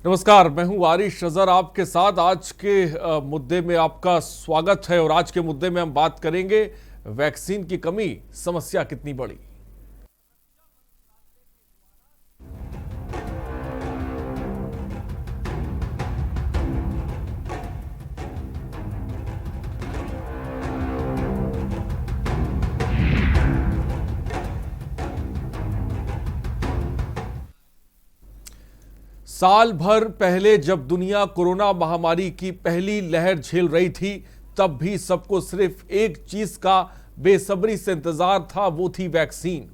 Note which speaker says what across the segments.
Speaker 1: नमस्कार, मैं हूं आरिश अजहर आपके साथ। आज के मुद्दे में आपका स्वागत है और आज के मुद्दे में हम बात करेंगे वैक्सीन की कमी, समस्या कितनी बड़ी। साल भर पहले जब दुनिया कोरोना महामारी की पहली लहर झेल रही थी, तब भी सबको सिर्फ एक चीज का बेसब्री से इंतजार था, वो थी वैक्सीन।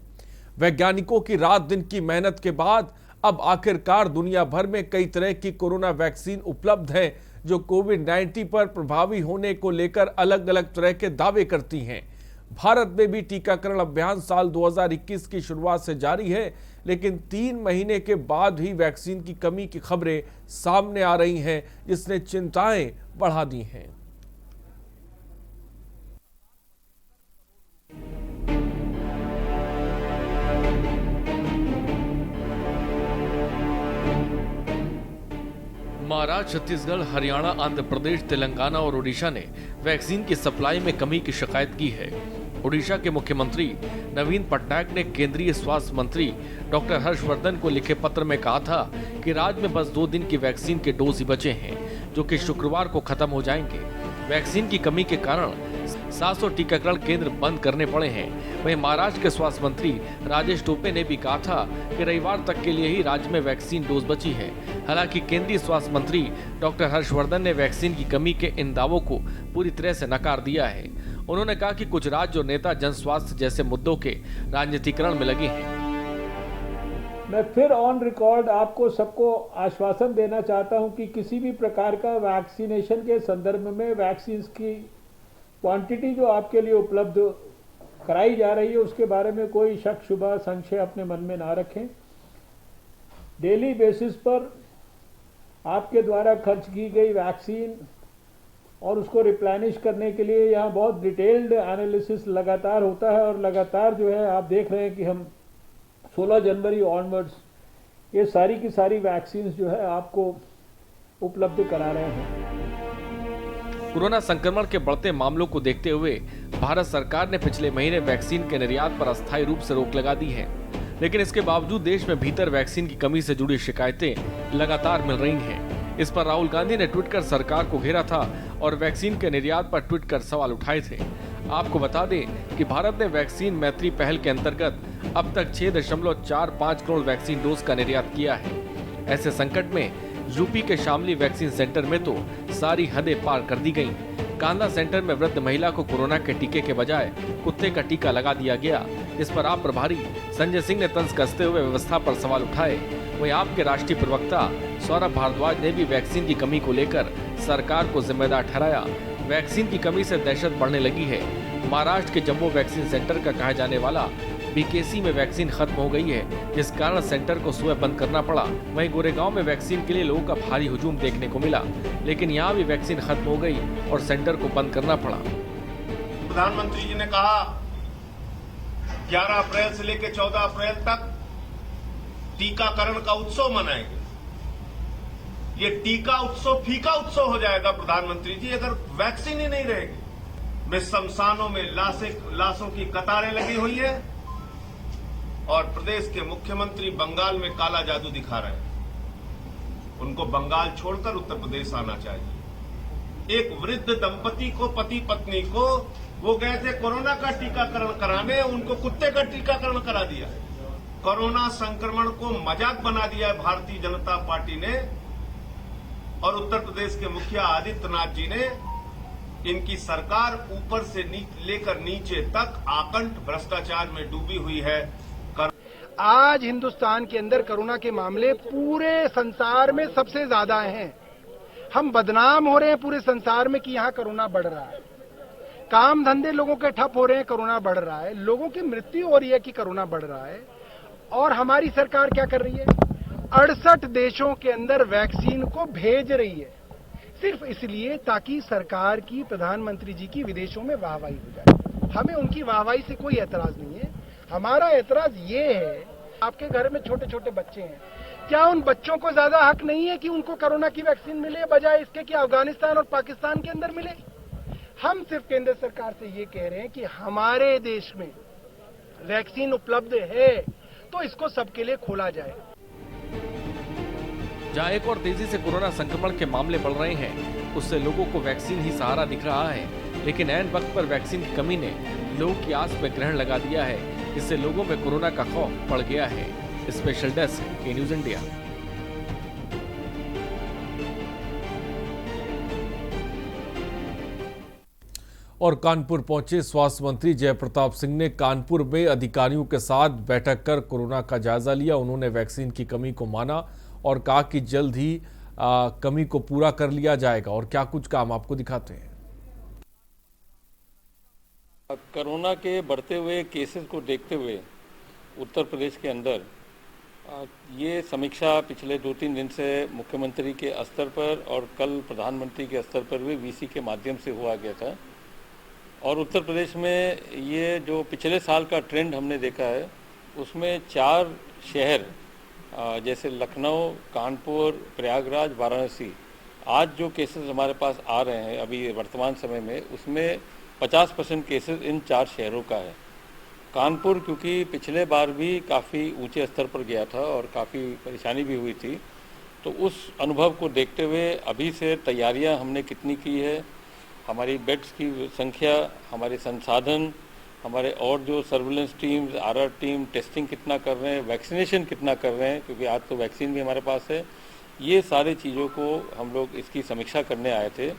Speaker 1: वैज्ञानिकों की रात दिन की मेहनत के बाद अब आखिरकार दुनिया भर में कई तरह की कोरोना वैक्सीन उपलब्ध है, जो कोविड-19 पर प्रभावी होने को लेकर अलग अलग तरह के दावे करती हैं। भारत में भी टीकाकरण अभियान साल 2021 की शुरुआत से जारी है, लेकिन 3 महीने के बाद ही वैक्सीन की कमी की खबरें सामने आ रही हैं, जिसने चिंताएं बढ़ा दी हैं। महाराष्ट्र, छत्तीसगढ़, हरियाणा, आंध्र प्रदेश, तेलंगाना और ओडिशा ने वैक्सीन की सप्लाई में कमी की शिकायत की है। ओडिशा के मुख्यमंत्री नवीन पटनायक ने केंद्रीय स्वास्थ्य मंत्री डॉक्टर हर्षवर्धन को लिखे पत्र में कहा था कि राज्य में बस 2 दिन की वैक्सीन के डोज ही बचे हैं, जो कि शुक्रवार को खत्म हो जाएंगे। वैक्सीन की कमी के कारण 700 टीकाकरण केंद्र बंद करने पड़े हैं। वहीं महाराष्ट्र के स्वास्थ्य मंत्री राजेश टोपे ने भी कहा था कि रविवार तक के लिए ही राज्य में वैक्सीन डोज बची है। हालांकि केंद्रीय स्वास्थ्य मंत्री डॉक्टर हर्षवर्धन ने वैक्सीन की कमी के इन दावों को पूरी तरह से नकार दिया है। उन्होंने कहा कि कुछ राज्य और नेता जन स्वास्थ्य जैसे मुद्दों के राजनीतिकरण में लगे हैं।
Speaker 2: मैं फिर ऑन रिकॉर्ड आपको सबको आश्वासन देना चाहता हूं कि किसी भी प्रकार का वैक्सीनेशन के संदर्भ में वैक्सीन की क्वांटिटी जो आपके लिए उपलब्ध कराई जा रही है, उसके बारे में कोई शक शुबा संशय अपने मन में ना रखें। डेली बेसिस पर आपके द्वारा खर्च की गई वैक्सीन और उसको रिप्लेनिश करने के लिए यहाँ बहुत डिटेल्ड एनालिसिस लगातार होता है, और लगातार जो है आप देख रहे हैं कि हम 16 जनवरी ऑनवर्ड्स ये सारी की सारी वैक्सीन जो है आपको उपलब्ध करा रहे हैं।
Speaker 1: कोरोना संक्रमण के बढ़ते मामलों को देखते हुए भारत सरकार ने पिछले महीने वैक्सीन के निर्यात पर अस्थायी रूप से रोक लगा दी है, लेकिन इसके बावजूद देश में भीतर वैक्सीन की कमी से जुड़ी शिकायतें लगातार मिल रही हैं। इस पर राहुल गांधी ने ट्वीट कर सरकार को घेरा था और वैक्सीन के निर्यात पर ट्वीट कर सवाल उठाए थे। आपको बता दें कि भारत ने वैक्सीन मैत्री पहल के अंतर्गत अब तक 6.45 करोड़ वैक्सीन डोज का निर्यात किया है। ऐसे संकट में यूपी के शामली वैक्सीन सेंटर में तो सारी हदें पार कर दी गईं। कांदा सेंटर में वृद्ध महिला को कोरोना के टीके के बजाय कुत्ते का टीका लगा दिया गया, जिस पर आप प्रभारी संजय सिंह ने तंज कसते हुए व्यवस्था पर सवाल उठाए। वहीं आपके राष्ट्रीय प्रवक्ता सौरभ भारद्वाज ने भी वैक्सीन की कमी को लेकर सरकार को जिम्मेदार ठहराया। वैक्सीन की कमी से दहशत बढ़ने लगी है। महाराष्ट्र के जम्बो वैक्सीन सेंटर का कहा जाने वाला बीकेसी में वैक्सीन खत्म हो गई है, जिस कारण सेंटर को सुबह बंद करना पड़ा। वहीं गोरेगांव में वैक्सीन के लिए लोगों का भारी हुजूम देखने को मिला, लेकिन यहाँ भी वैक्सीन खत्म हो गई और सेंटर को बंद करना पड़ा।
Speaker 3: प्रधानमंत्री जी ने कहा 11 अप्रैल से लेकर 14 अप्रैल तक टीकाकरण का उत्सव मनाएंगे। ये टीका उत्सव फीका उत्सव हो जाएगा प्रधानमंत्री जी, अगर वैक्सीन ही नहीं रहेगी। में शमशानों में लाशों की कतारें लगी हुई है और प्रदेश के मुख्यमंत्री बंगाल में काला जादू दिखा रहे हैं। उनको बंगाल छोड़कर उत्तर प्रदेश आना चाहिए। एक वृद्ध दंपति को, पति पत्नी को, वो गए थे कोरोना का टीकाकरण कराने, उनको कुत्ते का टीकाकरण करा दिया। कोरोना संक्रमण को मजाक बना दिया है भारतीय जनता पार्टी ने, और उत्तर प्रदेश के मुखिया आदित्यनाथ जी ने। इनकी सरकार ऊपर से लेकर नीचे तक आकंठ भ्रष्टाचार में डूबी हुई है।
Speaker 4: आज हिंदुस्तान के अंदर कोरोना के मामले पूरे संसार में सबसे ज्यादा हैं। हम बदनाम हो रहे हैं पूरे संसार में कि यहाँ कोरोना बढ़ रहा है। काम धंधे लोगों के ठप हो रहे हैं, कोरोना बढ़ रहा है। लोगों की मृत्यु हो रही है कि कोरोना बढ़ रहा है। और हमारी सरकार क्या कर रही है? 68 देशों के अंदर वैक्सीन को भेज रही है, सिर्फ इसलिए ताकि सरकार की, प्रधानमंत्री जी की विदेशों में वाहवाही हो जाए। हमें उनकी वाहवाही से कोई एतराज नहीं है। हमारा एतराज ये है, आपके घर में छोटे छोटे बच्चे हैं, क्या उन बच्चों को ज्यादा हक नहीं है कि उनको कोरोना की वैक्सीन मिले बजाय इसके कि अफगानिस्तान और पाकिस्तान के अंदर मिले? हम सिर्फ केंद्र सरकार से ये कह रहे हैं कि हमारे देश में वैक्सीन उपलब्ध है तो इसको सबके लिए खोला जाए।
Speaker 1: जहां एक और तेजी से कोरोना संक्रमण के मामले बढ़ रहे हैं, उससे लोगों को वैक्सीन ही सहारा दिख रहा है। लेकिन ऐन वक्त पर वैक्सीन की कमी ने लोगों की आस में ग्रहण लगा दिया है। इससे लोगों में कोरोना का खौफ बढ़ गया है। स्पेशल डेस्क के न्यूज इंडिया। और कानपुर पहुंचे स्वास्थ्य मंत्री जयप्रताप सिंह ने कानपुर में अधिकारियों के साथ बैठक कर कोरोना का जायजा लिया। उन्होंने वैक्सीन की कमी को माना और कहा कि जल्द ही कमी को पूरा कर लिया जाएगा। और क्या कुछ काम आपको दिखाते हैं।
Speaker 5: कोरोना के बढ़ते हुए केसेस को देखते हुए उत्तर प्रदेश के अंदर ये समीक्षा पिछले 2-3 दिन से मुख्यमंत्री के स्तर पर और कल प्रधानमंत्री के स्तर पर भी वीसी के माध्यम से हुआ गया था। और उत्तर प्रदेश में ये जो पिछले साल का ट्रेंड हमने देखा है उसमें 4 शहर जैसे लखनऊ, कानपुर, प्रयागराज, वाराणसी, आज जो केसेस हमारे पास आ रहे हैं अभी वर्तमान समय में, उसमें 50% केसेस इन 4 शहरों का है। कानपुर क्योंकि पिछले बार भी काफ़ी ऊंचे स्तर पर गया था और काफ़ी परेशानी भी हुई थी, तो उस अनुभव को देखते हुए अभी से तैयारियां हमने कितनी की है, हमारी बेड्स की संख्या, हमारे संसाधन, हमारे और जो surveillance teams, RR team testing कितना कर रहे हैं, वैक्सीनेशन कितना कर रहे हैं, क्योंकि आज तो वैक्सीन भी हमारे पास है, ये सारी चीज़ों को हम लोग इसकी समीक्षा करने आए थे।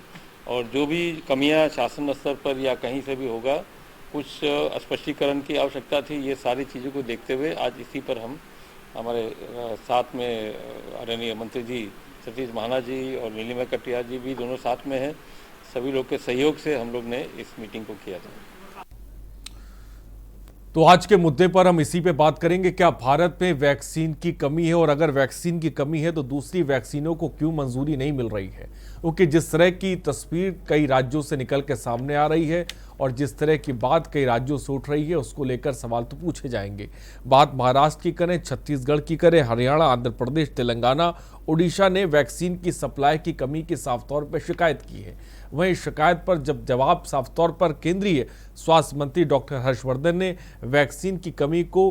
Speaker 5: और जो भी कमियां शासन स्तर पर या कहीं से भी होगा, कुछ स्पष्टीकरण की आवश्यकता थी, ये सारी चीज़ों को देखते हुए आज इसी पर हम हमारे साथ में आदरणीय मंत्री जी सतीश महाना जी और नीलिमा कटियार जी भी दोनों साथ में हैं, सभी लोग के सहयोग से हम लोग ने इस मीटिंग को किया था।
Speaker 1: तो आज के मुद्दे पर हम इसी पे बात करेंगे। क्या भारत में वैक्सीन की कमी है, और अगर वैक्सीन की कमी है तो दूसरी वैक्सीनों को क्यों मंजूरी नहीं मिल रही है? क्योंकि जिस तरह की तस्वीर कई राज्यों से निकल के सामने आ रही है और जिस तरह की बात कई राज्यों से उठ रही है, उसको लेकर सवाल तो पूछे जाएंगे। बात महाराष्ट्र की करें, छत्तीसगढ़ की करें, हरियाणा, आंध्र प्रदेश, तेलंगाना, उड़ीसा ने वैक्सीन की सप्लाई की कमी की साफ तौर पर शिकायत की है। वहीं शिकायत पर जब जवाब साफ तौर पर केंद्रीय स्वास्थ्य मंत्री डॉक्टर हर्षवर्धन ने वैक्सीन की कमी को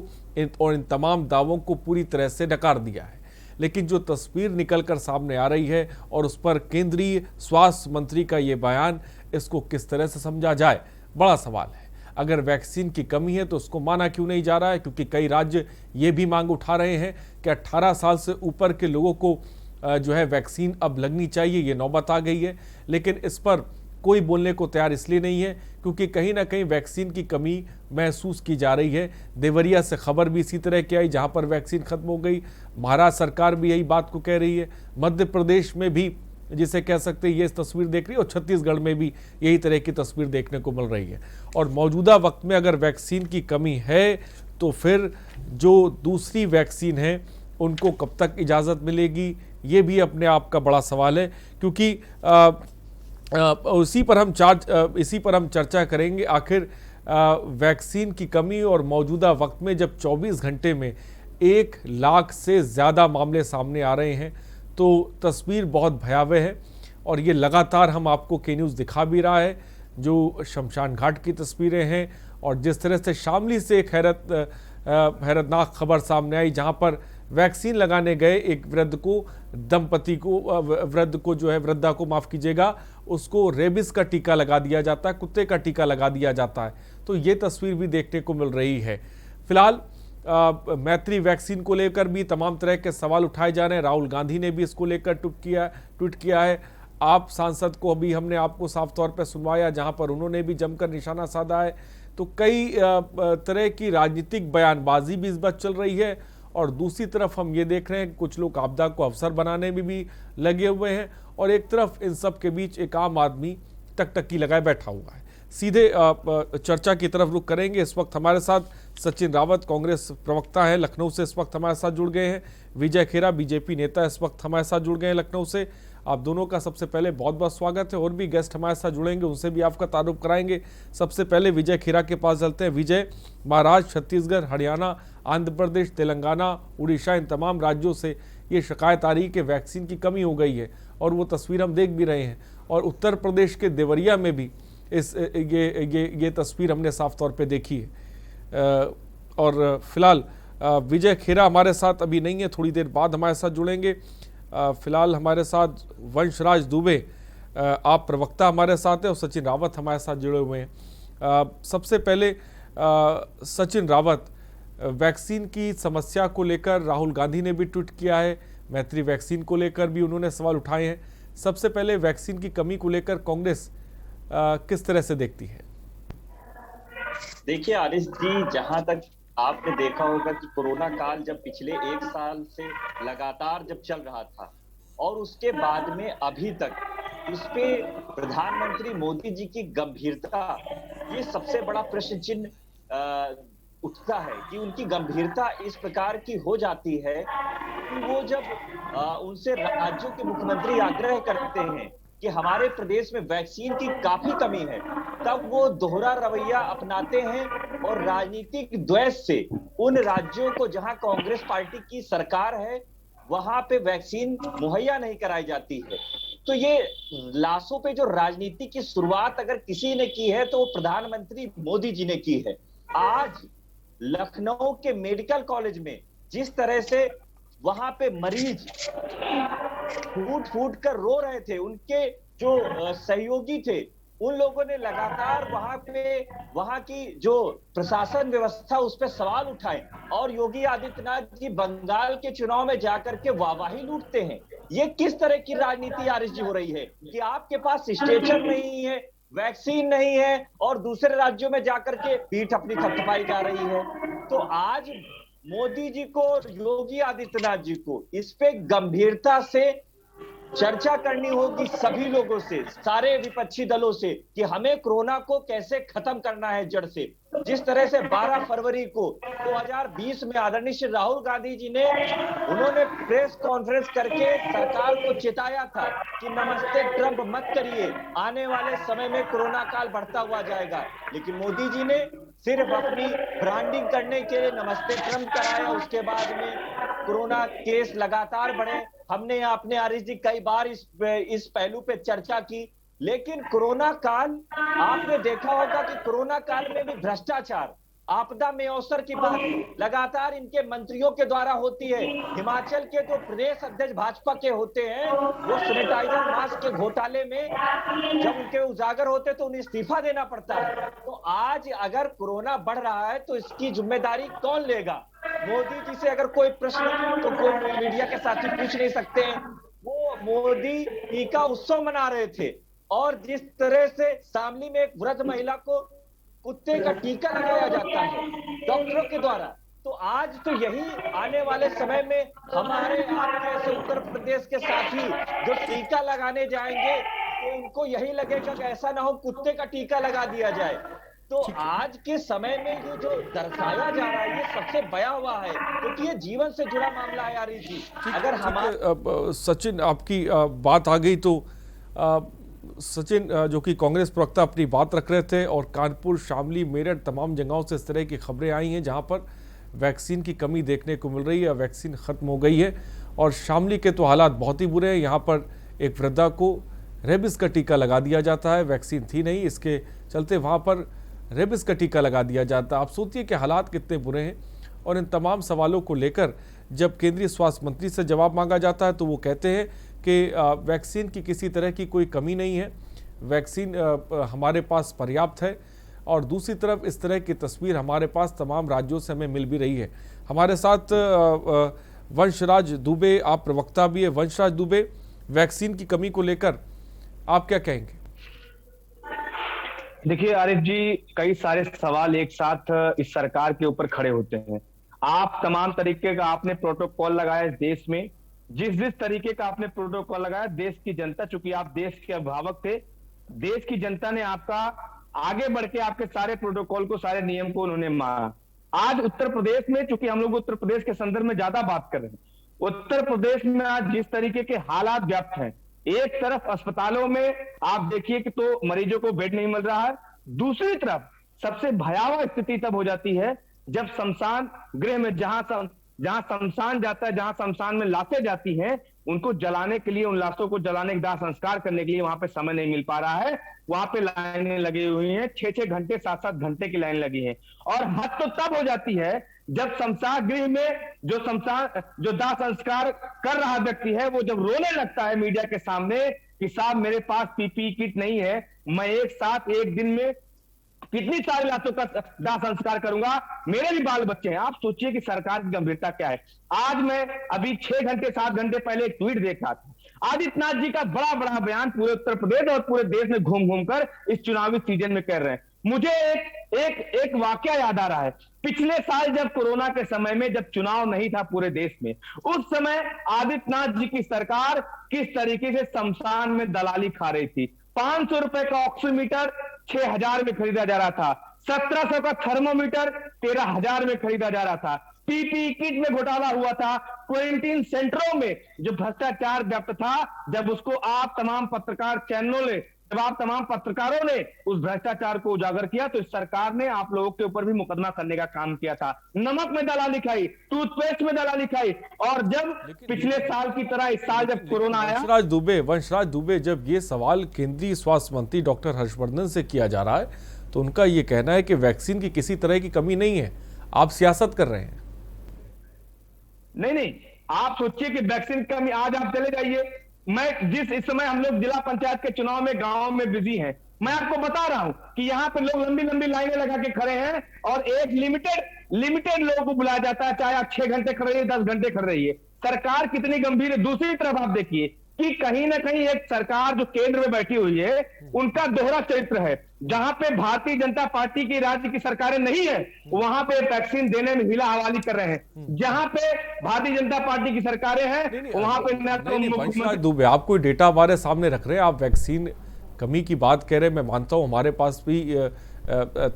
Speaker 1: और इन तमाम दावों को पूरी तरह से नकार दिया है। लेकिन जो तस्वीर निकलकर सामने आ रही है और उस पर केंद्रीय स्वास्थ्य मंत्री का ये बयान, इसको किस तरह से समझा जाए, बड़ा सवाल है। अगर वैक्सीन की कमी है तो उसको माना क्यों नहीं जा रहा है? क्योंकि कई राज्य ये भी मांग उठा रहे हैं कि 18 साल से ऊपर के लोगों को जो है वैक्सीन अब लगनी चाहिए, ये नौबत आ गई है। लेकिन इस पर कोई बोलने को तैयार इसलिए नहीं है क्योंकि कहीं ना कहीं वैक्सीन की कमी महसूस की जा रही है। देवरिया से खबर भी इसी तरह की आई, जहां पर वैक्सीन खत्म हो गई। महाराष्ट्र सरकार भी यही बात को कह रही है। मध्य प्रदेश में भी जिसे कह सकते हैं ये तस्वीर देख रही है, और छत्तीसगढ़ में भी यही तरह की तस्वीर देखने को मिल रही है। और मौजूदा वक्त में अगर वैक्सीन की कमी है तो फिर जो दूसरी वैक्सीन है उनको कब तक इजाज़त मिलेगी, ये भी अपने आप का बड़ा सवाल है। क्योंकि इसी पर हम चर्चा करेंगे। आखिर वैक्सीन की कमी और मौजूदा वक्त में जब 24 घंटे में 1 लाख से ज़्यादा मामले सामने आ रहे हैं तो तस्वीर बहुत भयावह है। और ये लगातार हम आपको के न्यूज़ दिखा भी रहा है, जो शमशान घाट की तस्वीरें हैं। और जिस तरह से शामली से एक हैरतनाक खबर सामने आई, जहां पर वैक्सीन लगाने गए एक वृद्धा को माफ़ कीजिएगा, उसको रेबिस का टीका लगा दिया जाता है, कुत्ते का टीका लगा दिया जाता है। तो ये तस्वीर भी देखने को मिल रही है। फिलहाल मैत्री वैक्सीन को लेकर भी तमाम तरह के सवाल उठाए जा रहे हैं। राहुल गांधी ने भी इसको लेकर ट्वीट किया है। आप सांसद को अभी हमने आपको साफ तौर पर सुनवाया, जहां पर उन्होंने भी जमकर निशाना साधा है। तो कई तरह की राजनीतिक बयानबाजी भी इस बात चल रही है। और दूसरी तरफ हम ये देख रहे हैं कुछ लोग आपदा को अवसर बनाने में भी लगे हुए हैं, और एक तरफ इन सब के बीच एक आम आदमी टकटकी लगाए बैठा हुआ है। सीधे चर्चा की तरफ रुख करेंगे। इस वक्त हमारे साथ सचिन रावत, कांग्रेस प्रवक्ता है, लखनऊ से इस वक्त हमारे साथ जुड़ गए हैं। विजय खेरा, बीजेपी नेता, इस वक्त हमारे साथ जुड़ गए हैं लखनऊ से। आप दोनों का सबसे पहले बहुत बहुत स्वागत है। और भी गेस्ट हमारे साथ जुड़ेंगे, उनसे भी आपका तारुफ कराएंगे। सबसे पहले विजय खेरा के पास चलते हैं। विजय, महाराष्ट्र, छत्तीसगढ़, हरियाणा, आंध्र प्रदेश, तेलंगाना, उड़ीसा, इन तमाम राज्यों से ये शिकायत आ रही है कि वैक्सीन की कमी हो गई है, और वो तस्वीर हम देख भी रहे हैं। और उत्तर प्रदेश के देवरिया में भी ये तस्वीर हमने साफ तौर पे देखी है। और फिलहाल विजय खेरा हमारे साथ अभी नहीं है, थोड़ी देर बाद हमारे साथ जुड़ेंगे। फिलहाल हमारे साथ वंशराज दुबे आप प्रवक्ता हमारे साथ हैं, और सचिन रावत हमारे साथ जुड़े हुए हैं। सबसे पहले सचिन रावत, वैक्सीन की समस्या को लेकर राहुल गांधी ने भी ट्वीट किया है, मैत्री वैक्सीन को लेकर भी उन्होंने सवाल उठाए हैं। सबसे पहले वैक्सीन की कमी को लेकर कांग्रेस किस तरह से देखती है?
Speaker 6: देखिए आरिश जी, जहां तक आपने देखा होगा कि कोरोना काल जब पिछले 1 साल से लगातार जब चल रहा था, और उसके बाद में अभी तक इस पे प्रधानमंत्री मोदी जी की गंभीरता, ये सबसे बड़ा प्रश्न चिन्ह उठता है कि उनकी गंभीरता इस प्रकार की हो जाती है कि वो जब उनसे राज्यों के मुख्यमंत्री आग्रह करते हैं कि हमारे प्रदेश में वैक्सीन की काफी कमी है, तब वो दोहरा रवैया अपनाते हैं और राजनीतिक द्वेष से उन राज्यों को जहां कांग्रेस पार्टी की सरकार है वहां पे वैक्सीन मुहैया नहीं कराई जाती है। तो ये लाशों पे जो राजनीति की शुरुआत अगर किसी ने की है तो वो प्रधानमंत्री मोदी जी ने की है। आज लखनऊ के मेडिकल कॉलेज में जिस तरह से वहां पे मरीज फूट फूट कर रो रहे थे, उनके जो सहयोगी थे उन लोगों ने लगातार वहां की जो प्रशासन व्यवस्था उस पर सवाल उठाए, और योगी आदित्यनाथ जी बंगाल के चुनाव में जाकर के वाहवाही लूटते हैं। ये किस तरह की राजनीति आरिश जी हो रही है कि आपके पास स्ट्रेचर नहीं है, वैक्सीन नहीं है, और दूसरे राज्यों में जाकर के पीठ अपनी थपथपाई जा रही है। तो आज मोदी जी को, योगी आदित्यनाथ जी को इस पे गंभीरता से चर्चा करनी होगी सभी लोगों से, सारे विपक्षी दलों से, कि हमें कोरोना को कैसे खत्म करना है जड़ से। जिस तरह से 12 फरवरी को 2020 में आदरणीय श्री राहुल गांधी जी ने उन्होंने प्रेस कॉन्फ्रेंस करके सरकार को चेताया था कि नमस्ते ट्रंप मत करिए, आने वाले समय में कोरोना काल बढ़ता हुआ जाएगा, लेकिन मोदी जी ने सिर्फ अपनी ब्रांडिंग करने के लिए नमस्ते ट्रंप कराया। उसके बाद में कोरोना केस लगातार बढ़े। हमने आपने आरिश जी कई बार इस पहलू पे चर्चा की, लेकिन कोरोना काल आपने देखा होगा कि कोरोना काल में भी भ्रष्टाचार, आपदा में अवसर की बात लगातार इनके मंत्रियों के द्वारा होती है। हिमाचल के जो प्रदेश अध्यक्ष भाजपा के होते हैं वो सैनिटाइजर मास्क के घोटाले में जब उनके उजागर होते तो उन्हें इस्तीफा देना पड़ता है। तो आज अगर कोरोना बढ़ रहा है तो इसकी जिम्मेदारी कौन लेगा? मोदी जी से अगर कोई प्रश्न तो कोई मीडिया के साथी पूछ नहीं सकते हैं। वो मोदी टीका उत्सव मना रहे थे, और जिस तरह से शामली में एक वृद्ध महिला को कुत्ते का टीका लगाया जाता है डॉक्टरों के द्वारा, तो आज तो यही आने वाले समय में हमारे आपके ऐसे उत्तर प्रदेश के साथी जो टीका लगाने जाएंगे तो उनको यही लगेगा कि ऐसा ना हो कुत्ते का टीका लगा दिया जाए। तो आज के समय में ये जो दर्शाया जा रहा है ये सबसे भयावह है, क्योंकि ये जीवन से जुड़ा मामला है आरिश जी। अगर हमारे
Speaker 1: सचिन आपकी बात आ गई तो सचिन जो कि कांग्रेस प्रवक्ता अपनी बात रख रहे थे, और कानपुर, शामली, मेरठ तमाम जगहों से इस तरह की खबरें आई हैं जहां पर वैक्सीन की कमी देखने को मिल रही है, वैक्सीन ख़त्म हो गई है। और शामली के तो हालात बहुत ही बुरे हैं, यहाँ पर एक वृद्धा को रेबिस का टीका लगा दिया जाता है, वैक्सीन थी नहीं, इसके चलते वहाँ पर रेबिस का टीका लगा दिया जाता है। आप सोचिए कि हालात कितने बुरे हैं। और इन तमाम सवालों को लेकर जब केंद्रीय स्वास्थ्य मंत्री से जवाब मांगा जाता है तो वो कहते हैं कि वैक्सीन की किसी तरह की कोई कमी नहीं है, वैक्सीन हमारे पास पर्याप्त है। और दूसरी तरफ इस तरह की तस्वीर हमारे पास तमाम राज्यों से हमें मिल भी रही है। हमारे साथ वंशराज दुबे, आप प्रवक्ता भी है। वंशराज दुबे, वैक्सीन की कमी को लेकर आप क्या कहेंगे?
Speaker 7: देखिए आरिफ जी, कई सारे सवाल एक साथ इस सरकार के ऊपर खड़े होते हैं। आप तमाम तरीके का आपने प्रोटोकॉल लगाया इस देश में, जिस तरीके का आपने प्रोटोकॉल लगाया, देश की जनता, चूंकि आप देश के अभिभावक थे, देश की जनता ने आपका आगे बढ़ के आपके सारे प्रोटोकॉल को, सारे नियम को उन्होंने माना। आज उत्तर प्रदेश में, चूंकि हम लोग उत्तर प्रदेश के संदर्भ में ज्यादा बात कर रहे हैं, उत्तर प्रदेश में आज जिस तरीके के हालात व्याप्त हैं, एक तरफ अस्पतालों में आप देखिए कि तो मरीजों को बेड नहीं मिल रहा है, दूसरी तरफ सबसे भयावह स्थिति तब हो जाती है जब शमशान गृह में, जहां जहां शमशान जाता है, जहां शमशान में लाशें जाती हैं, उनको जलाने के लिए, उन लाशों को जलाने के दाह संस्कार करने के लिए वहां पे समय नहीं मिल पा रहा है। वहां पे लाइनें लगी हुई हैं, 6-6 घंटे 7-7 घंटे की लाइन लगी है। और हद तो तब हो जाती है जब शमशान गृह में जो दाह संस्कार कर रहा व्यक्ति है, वो जब रोने लगता है मीडिया के सामने कि साहब मेरे पास पीपीई किट नहीं है, मैं एक साथ एक दिन में कितनी सारी लाशों का दाह संस्कार करूंगा, मेरे भी बाल बच्चे हैं। आप सोचिए कि सरकार की गंभीरता क्या है। आज मैं अभी 6 घंटे 7 घंटे पहले एक ट्वीट देख रहा था, आदित्यनाथ जी का बड़ा बड़ा बयान पूरे उत्तर प्रदेश और पूरे देश में घूम घूम कर इस चुनावी सीजन में कर रहे हैं। मुझे एक वाकया याद आ रहा है। पिछले साल जब कोरोना के समय में, जब चुनाव नहीं था पूरे देश में, उस समय आदित्यनाथ जी की सरकार किस तरीके से शमशान में दलाली खा रही थी। 500 रुपए का ऑक्सीमीटर 6,000 में खरीदा जा रहा था, 1700 का थर्मोमीटर 13,000 में खरीदा जा रहा था, पीपीई किट में घोटाला हुआ था, क्वारंटीन सेंटरों में जो भ्रष्टाचार व्याप्त था, जब उसको आप तमाम पत्रकार चैनलों ने, जब आप तमाम पत्रकारों ने उस भ्रष्टाचार को उजागर किया, तो इस सरकार ने आप लोगों के ऊपर भी मुकदमा करने का काम किया था। नमक में दलाली खाई, टूथपेस्ट में दलाली खाई, और जब पिछले साल की तरह इस साल जब कोरोना आया।
Speaker 1: वंशराज दुबे, जब ये सवाल केंद्रीय स्वास्थ्य मंत्री डॉक्टर हर्षवर्धन से किया जा रहा है, तो उनका ये कहना है कि वैक्सीन की किसी तरह की कमी नहीं है, आप सियासत कर रहे हैं।
Speaker 7: नहीं, आप सोचिए कि वैक्सीन की कमी, आज आप चले जाइए, मैं इस समय हम लोग जिला पंचायत के चुनाव में गांव में बिजी हैं, मैं आपको बता रहा हूं कि यहाँ पे लोग लंबी लंबी लाइनें लगा के खड़े हैं, और एक लिमिटेड लोगों को बुलाया जाता है, चाहे आप 6 घंटे खड़े रहिए, 10 घंटे खड़े रहिए। सरकार कितनी गंभीर है। दूसरी तरफ आप देखिए कि कहीं ना कहीं एक सरकार जो केंद्र में बैठी हुई है, उनका दोहरा चरित्र है। जहां पे भारतीय जनता पार्टी की राज्य की सरकारें नहीं है, वहां पे वैक्सीन देने में हिला हवाली कर रहे हैं। जहां पे भारतीय जनता पार्टी की सरकारें हैं, वहां पे
Speaker 1: दुबे, आप कोई डेटा हमारे सामने रख रहे हैं, आप वैक्सीन कमी की बात कह रहे हैं। मैं मानता हूं हमारे पास भी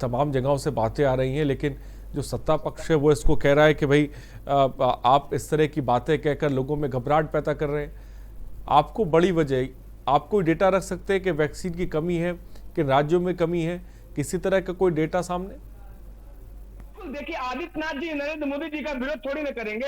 Speaker 1: तमाम जगहों से बातें आ रही हैं, लेकिन जो सत्ता पक्ष है वो इसको कह रहा है कि भाई आप इस तरह की बातें कहकर लोगों में घबराहट पैदा कर रहे हैं। आपको बड़ी वजह, आप कोई डेटा रख सकते हैं कि वैक्सीन की कमी है, कि राज्यों में कमी है, किसी तरह का कोई डेटा सामने?
Speaker 7: देखिए, आदित्यनाथ जी नरेंद्र मोदी जी का विरोध थोड़ी ना करेंगे।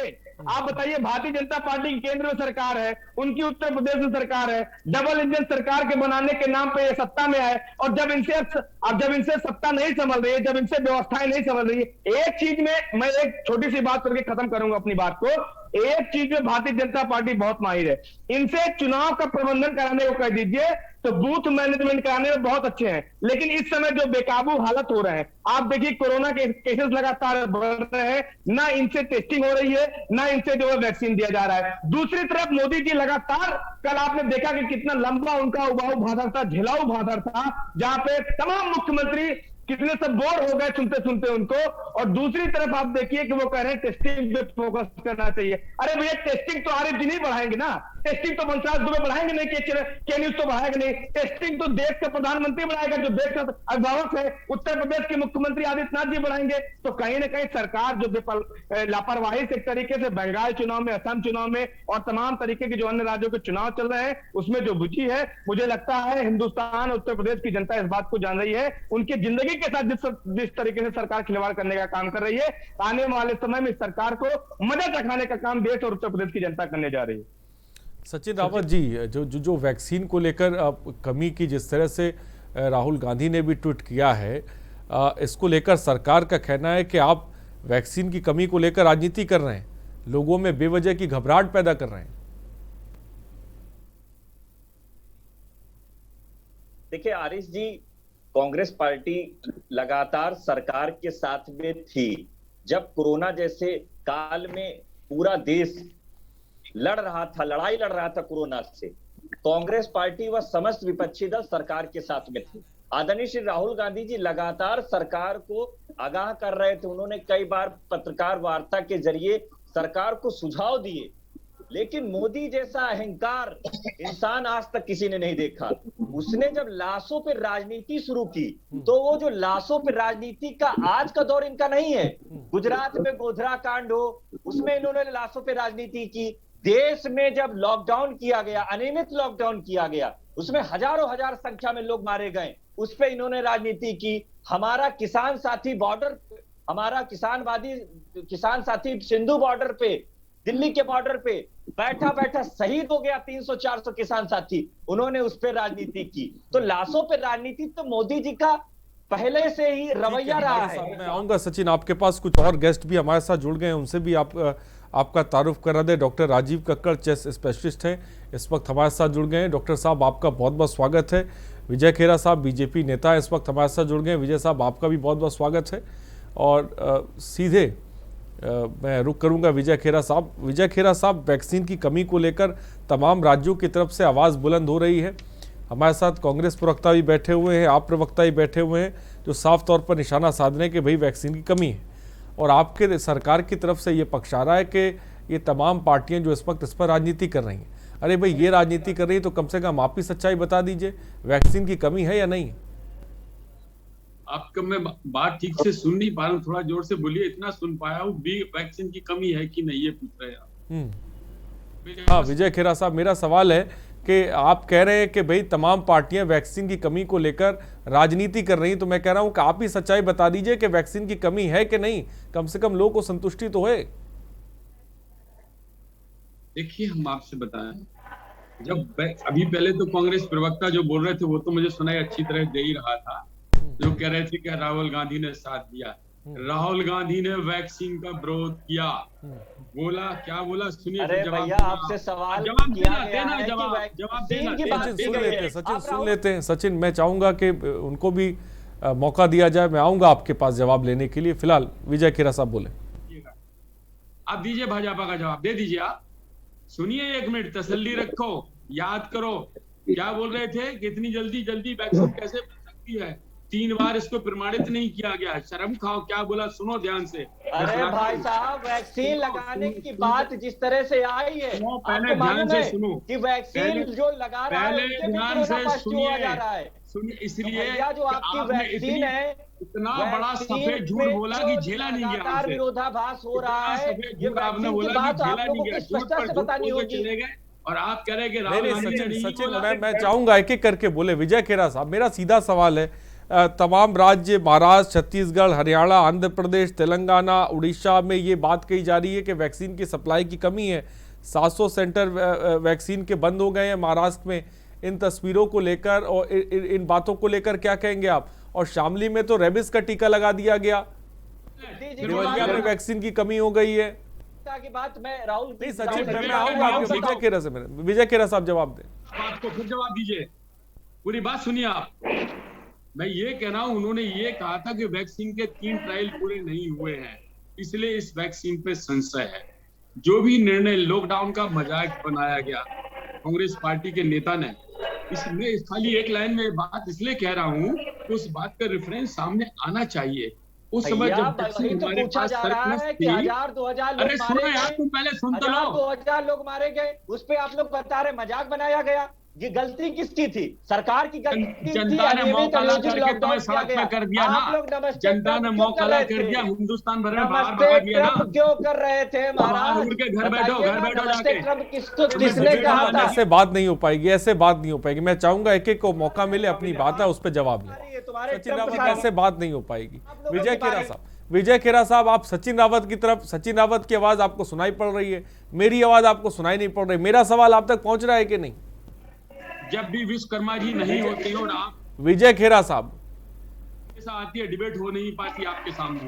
Speaker 7: आप बताइए, भारतीय जनता पार्टी की केंद्र में सरकार है, उनकी उत्तर प्रदेश में सरकार है, डबल इंजन सरकार के बनाने के नाम पे ये सत्ता में आए, और जब इनसे सत्ता नहीं संभल रही है, जब इनसे व्यवस्थाएं नहीं संभल रही है, एक चीज में मैं एक छोटी सी बात करके खत्म करूंगा अपनी बात को। एक चीज में भारतीय जनता पार्टी बहुत माहिर है, इनसे चुनाव का प्रबंधन कराने को कह दीजिए तो बूथ मैनेजमेंट कराने में बहुत अच्छे हैं। लेकिन इस समय जो बेकाबू हालत हो रहे हैं, आप देखिए कोरोना के केसेस लगातार बढ़ रहे हैं, ना इनसे टेस्टिंग हो रही है, ना इनसे जो है वैक्सीन दिया जा रहा है। दूसरी तरफ मोदी जी लगातार, कल आपने देखा कि कितना लंबा उनका उबाऊ भाषण था, झिलाऊ भाषण था, जहां पे तमाम मुख्यमंत्री कितने सब बोर हो गए सुनते सुनते उनको। और दूसरी तरफ आप देखिए कि वो कह रहे हैं टेस्टिंग पे फोकस करना चाहिए। अरे भैया, टेस्टिंग तो आरिफ जी नहीं बढ़ाएंगे ना, टेस्टिंग तो वंशराज दुबे बढ़ाएंगे नहीं, के न्यूज तो बढ़ाएगा नहीं। टेस्टिंग तो देश का प्रधानमंत्री बढ़ाएगा, जो देश का अभिभावक है, उत्तर प्रदेश के मुख्यमंत्री आदित्यनाथ जी बढ़ाएंगे। तो कहीं ना कहीं सरकार जो लापरवाही से एक तरीके से बंगाल चुनाव में, असम चुनाव में और तमाम तरीके के जो अन्य राज्यों के चुनाव चल रहे हैं, उसमें जो बुझी है, मुझे लगता है हिंदुस्तान और उत्तर प्रदेश की जनता इस बात को जान रही है। उनकी जिंदगी के साथ जिस तरीके से सरकार खिलवाड़ करने का काम कर रही है, आने वाले समय में सरकार को मदद रखाने का काम देश और उत्तर प्रदेश की जनता करने जा रही है।
Speaker 1: सचिन रावत जी, जो वैक्सीन को लेकर कमी की जिस तरह से राहुल गांधी ने भी ट्वीट किया है, इसको लेकर सरकार का कहना है कि आप वैक्सीन की कमी को लेकर राजनीति कर रहे हैं, लोगों में बेवजह की घबराहट पैदा कर रहे हैं।
Speaker 6: देखिए आरिश जी, कांग्रेस पार्टी लगातार सरकार के साथ में थी। जब कोरोना जैसे काल में पूरा देश लड़ाई लड़ रहा था कोरोना से, कांग्रेस पार्टी व समस्त विपक्षी दल सरकार के साथ में थे। आदरणीय श्री राहुल गांधी जी लगातार सरकार को आगाह कर रहे थे। उन्होंने कई बार पत्रकार वार्ता के जरिए सरकार को सुझाव दिए, लेकिन मोदी जैसा अहंकार इंसान आज तक किसी ने नहीं देखा। उसने जब लाशों पर राजनीति शुरू की, तो वो जो लाशों पर राजनीति का आज का दौर इनका नहीं है। गुजरात में गोधरा कांड हो, उसमें इन्होंने लाशों पर राजनीति की। देश में जब लॉकडाउन किया गया, अनियमित लॉकडाउन किया गया, उसमें हजार संख्या में लोग मारे गए, उस पर इन्होंने राजनीति की। हमारा किसान साथी बॉर्डर हमारा किसान साथी सिंधु बॉर्डर पे, दिल्ली के बॉर्डर पे बैठा बैठा शहीद हो गया 300-400 किसान साथी, उन्होंने उस पर राजनीति की। तो लाशों पे राजनीति तो मोदी जी का पहले से ही रवैया रहा है।
Speaker 1: मैं आऊंगा सचिन, आपके पास कुछ और गेस्ट भी हमारे साथ जुड़ गए हैं, उनसे भी आपका तारुफ करा दे। Doctor Rajeev Kakkar chest specialist हैं, इस वक्त हमारे साथ जुड़ गए हैं। डॉक्टर साहब आपका बहुत बहुत स्वागत है। विजय खेरा साहब बीजेपी नेता इस वक्त हमारे साथ जुड़ गए हैं। विजय साहब आपका भी बहुत बहुत स्वागत है। और सीधे मैं रुक करूंगा विजय खेरा साहब। विजय खेरा साहब, वैक्सीन की कमी को लेकर तमाम राज्यों की तरफ से आवाज़ बुलंद हो रही है। हमारे साथ कांग्रेस प्रवक्ता भी बैठे हुए हैं, आप प्रवक्ता भी बैठे हुए हैं, जो साफ तौर पर निशाना साध रहे हैं कि भाई वैक्सीन की कमी है। और आपके सरकार की तरफ से ये पक्ष आ रहा है कि ये तमाम पार्टियां जो इस वक्त इस पर राजनीति कर रही हैं, अरे भाई ये राजनीति कर रही है तो कम से कम आप ही सच्चाई बता दीजिए, वैक्सीन की कमी है या नहीं है?
Speaker 8: आपका मैं बात ठीक से सुन नहीं पा रहा हूँ, थोड़ा जोर से बोलिए। इतना सुन पाया हूँ, वैक्सीन की कमी है कि नहीं, ये पूछ रहे हैं आप।
Speaker 1: हाँ विजय खेरा साहब, मेरा सवाल है कि आप कह रहे हैं कि भाई तमाम पार्टियां वैक्सीन की कमी को लेकर राजनीति कर रही हैं, तो मैं कह रहा हूं कि आप ही सच्चाई बता दीजिए कि वैक्सीन की कमी है कि नहीं, कम से कम लोगों को संतुष्टि तो है।
Speaker 8: देखिए हम आपसे बताएं, जब अभी पहले तो कांग्रेस प्रवक्ता जो बोल रहे थे वो तो मुझे सुनाई अच्छी तरह दे ही रहा था, जो कह रहे थे कि राहुल गांधी ने साथ दिया। राहुल गांधी ने वैक्सीन का विरोध किया, बोला क्या बोला सुनिए।
Speaker 6: अरे भैया आपसे सवाल
Speaker 8: जवाब
Speaker 6: किया
Speaker 8: देना
Speaker 6: गया है
Speaker 8: जवाब
Speaker 6: कि
Speaker 8: जवाब
Speaker 6: वैक्सीन की बात की
Speaker 1: सुन
Speaker 6: गई
Speaker 1: लेते
Speaker 6: है।
Speaker 1: हैं सचिन,
Speaker 6: आप
Speaker 1: सुन लेते हैं सचिन। मैं चाहूंगा कि उनको भी मौका दिया जाए, मैं आऊंगा आपके पास जवाब लेने के लिए। फिलहाल विजय खेरा साहब बोले।
Speaker 8: आप दीजिए भाजपा का जवाब दे दीजिए। आप सुनिए, एक मिनट तसल्ली रखो, याद करो क्या बोल रहे थे कि इतनी जल्दी वैक्सीन कैसे बन सकती है, 3 बार इसको प्रमाणित नहीं किया गया। शर्म खाओ, क्या बोला सुनो ध्यान से।
Speaker 6: अरे भाई साहब, वैक्सीन लगाने की बात जिस तरह से आई है,
Speaker 8: पहले ध्यान से सुनो
Speaker 6: कि वैक्सीन जो लगा रहा है
Speaker 8: पहले ध्यान से सुनिए। इसलिए
Speaker 6: जो आपकी वैक्सीन है,
Speaker 8: इतना बड़ा सफेद झूठ बोला कि झेला नहीं गया।
Speaker 6: विरोधाभास हो रहा है, ये
Speaker 8: आपने बोला कि झेला नहीं गया, झूठ पर झूठ बोल के चले गए। और आप कह रहे हैं कि राहुल गांधी
Speaker 1: सचिन मैं चाहूंगा एक एक करके बोले। विजय खेरा साहब, मेरा सीधा सवाल है, तमाम राज्य महाराष्ट्र, छत्तीसगढ़, हरियाणा, आंध्र प्रदेश, तेलंगाना, उड़ीसा में ये बात कही जा रही है कि वैक्सीन की सप्लाई की कमी है। 700 सेंटर वैक्सीन के बंद हो गए हैं महाराष्ट्र में। इन तस्वीरों को लेकर और इन बातों को लेकर क्या कहेंगे आप? और शामली में तो रेबिस का टीका लगा दिया गया, देवलिया में वैक्सीन की कमी हो गई है।
Speaker 6: की बात मैं राहुल
Speaker 1: नहीं सचिन, मैं आऊंगा आपके विजय खेरा से। विजय खेरा साहब जवाब दें।
Speaker 8: बात को फिर जवाब दीजिए, पूरी बात सुनिए आप। मैं ये कह रहा हूं, उन्होंने ये कहा था कि वैक्सीन के 3 ट्रायल पूरे नहीं हुए हैं, इसलिए इस वैक्सीन पे संशय है। जो भी निर्णय लॉकडाउन का मजाक बनाया गया कांग्रेस पार्टी के नेता ने, इसमें खाली एक लाइन में बात इसलिए कह रहा हूं कि उस बात का रेफरेंस सामने आना चाहिए। उस समय जब हमारे पास सरप्लस थी,
Speaker 6: 1000-2000
Speaker 8: अरे सुनो यार, तुम पहले सुन तो लो।
Speaker 6: 2000 लोग मारे गए, उस पे आप लोग बता रहे मजाक बनाया गया। ये गलती किसकी थी? सरकार की गलती थी।
Speaker 8: जनता ने मौका ला करके तुम्हें सड़क पे कर दिया ना, जनता ने मौका ला कर दिया, हिंदुस्तान भर में बाहर भगा दिया ना।
Speaker 6: क्यों कर रहे थे महाराज?
Speaker 8: उड़ के घर बैठो जाके।
Speaker 6: किसने कहा था?
Speaker 1: ऐसे बात नहीं हो पाएगी, ऐसे बात नहीं हो पाएगी। मैं चाहूंगा एक एक को मौका मिले, अपनी बात है उस पर जवाब लें। सचिन रावत, ऐसे बात नहीं हो पाएगी। विजय खेरा साहब, विजय खेरा साहब, आप सचिन रावत की तरफ, सचिन रावत की आवाज आपको सुनाई पड़ रही है, मेरी आवाज आपको सुनाई नहीं पड़ रही। मेरा सवाल आप तक पहुंच रहा है कि नहीं?
Speaker 8: जब भी विश्वकर्मा जी नहीं होते हैं और आप
Speaker 1: विजय खेरा साहब
Speaker 8: ऐसा आती है, डिबेट हो नहीं पाती आपके सामने।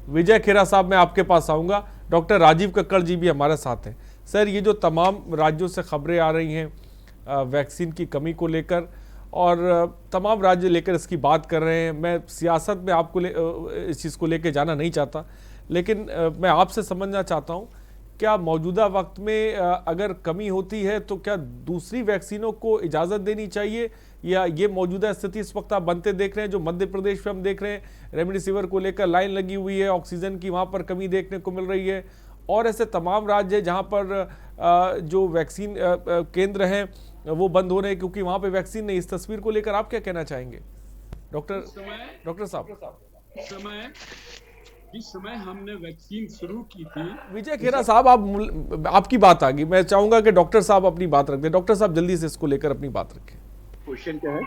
Speaker 1: विजय खेरा साहब, मैं आपके पास आऊंगा। डॉक्टर राजीव कक्कड़ जी भी हमारे साथ हैं। सर, ये जो तमाम राज्यों से खबरें आ रही हैं वैक्सीन की कमी को लेकर, और तमाम राज्य लेकर इसकी बात कर रहे हैं, मैं सियासत में आपको इस चीज़ को लेकर जाना नहीं चाहता, लेकिन मैं आपसे समझना चाहता हूँ, क्या मौजूदा वक्त में अगर कमी होती है तो क्या दूसरी वैक्सीनों को इजाज़त देनी चाहिए, या ये मौजूदा स्थिति इस वक्त आप बनते देख रहे हैं? जो मध्य प्रदेश में हम देख रहे हैं, रेमडेसिविर को लेकर लाइन लगी हुई है, ऑक्सीजन की वहाँ पर कमी देखने को मिल रही है, और ऐसे तमाम राज्य जहाँ पर जो वैक्सीन केंद्र हैं वो बंद हो रहे हैं क्योंकि वहाँ पे वैक्सीन नहीं। इस तस्वीर को लेकर आप क्या कहना चाहेंगे डॉक्टर साहब?
Speaker 8: जिस समय हमने वैक्सीन शुरू की थी,
Speaker 1: विजय खेरा साहब, आपकी बात आ गई, मैं चाहूंगा कि डॉक्टर साहब अपनी बात रख दें। डॉक्टर साहब जल्दी से इसको लेकर अपनी बात रखें।
Speaker 9: क्वेश्चन क्या है?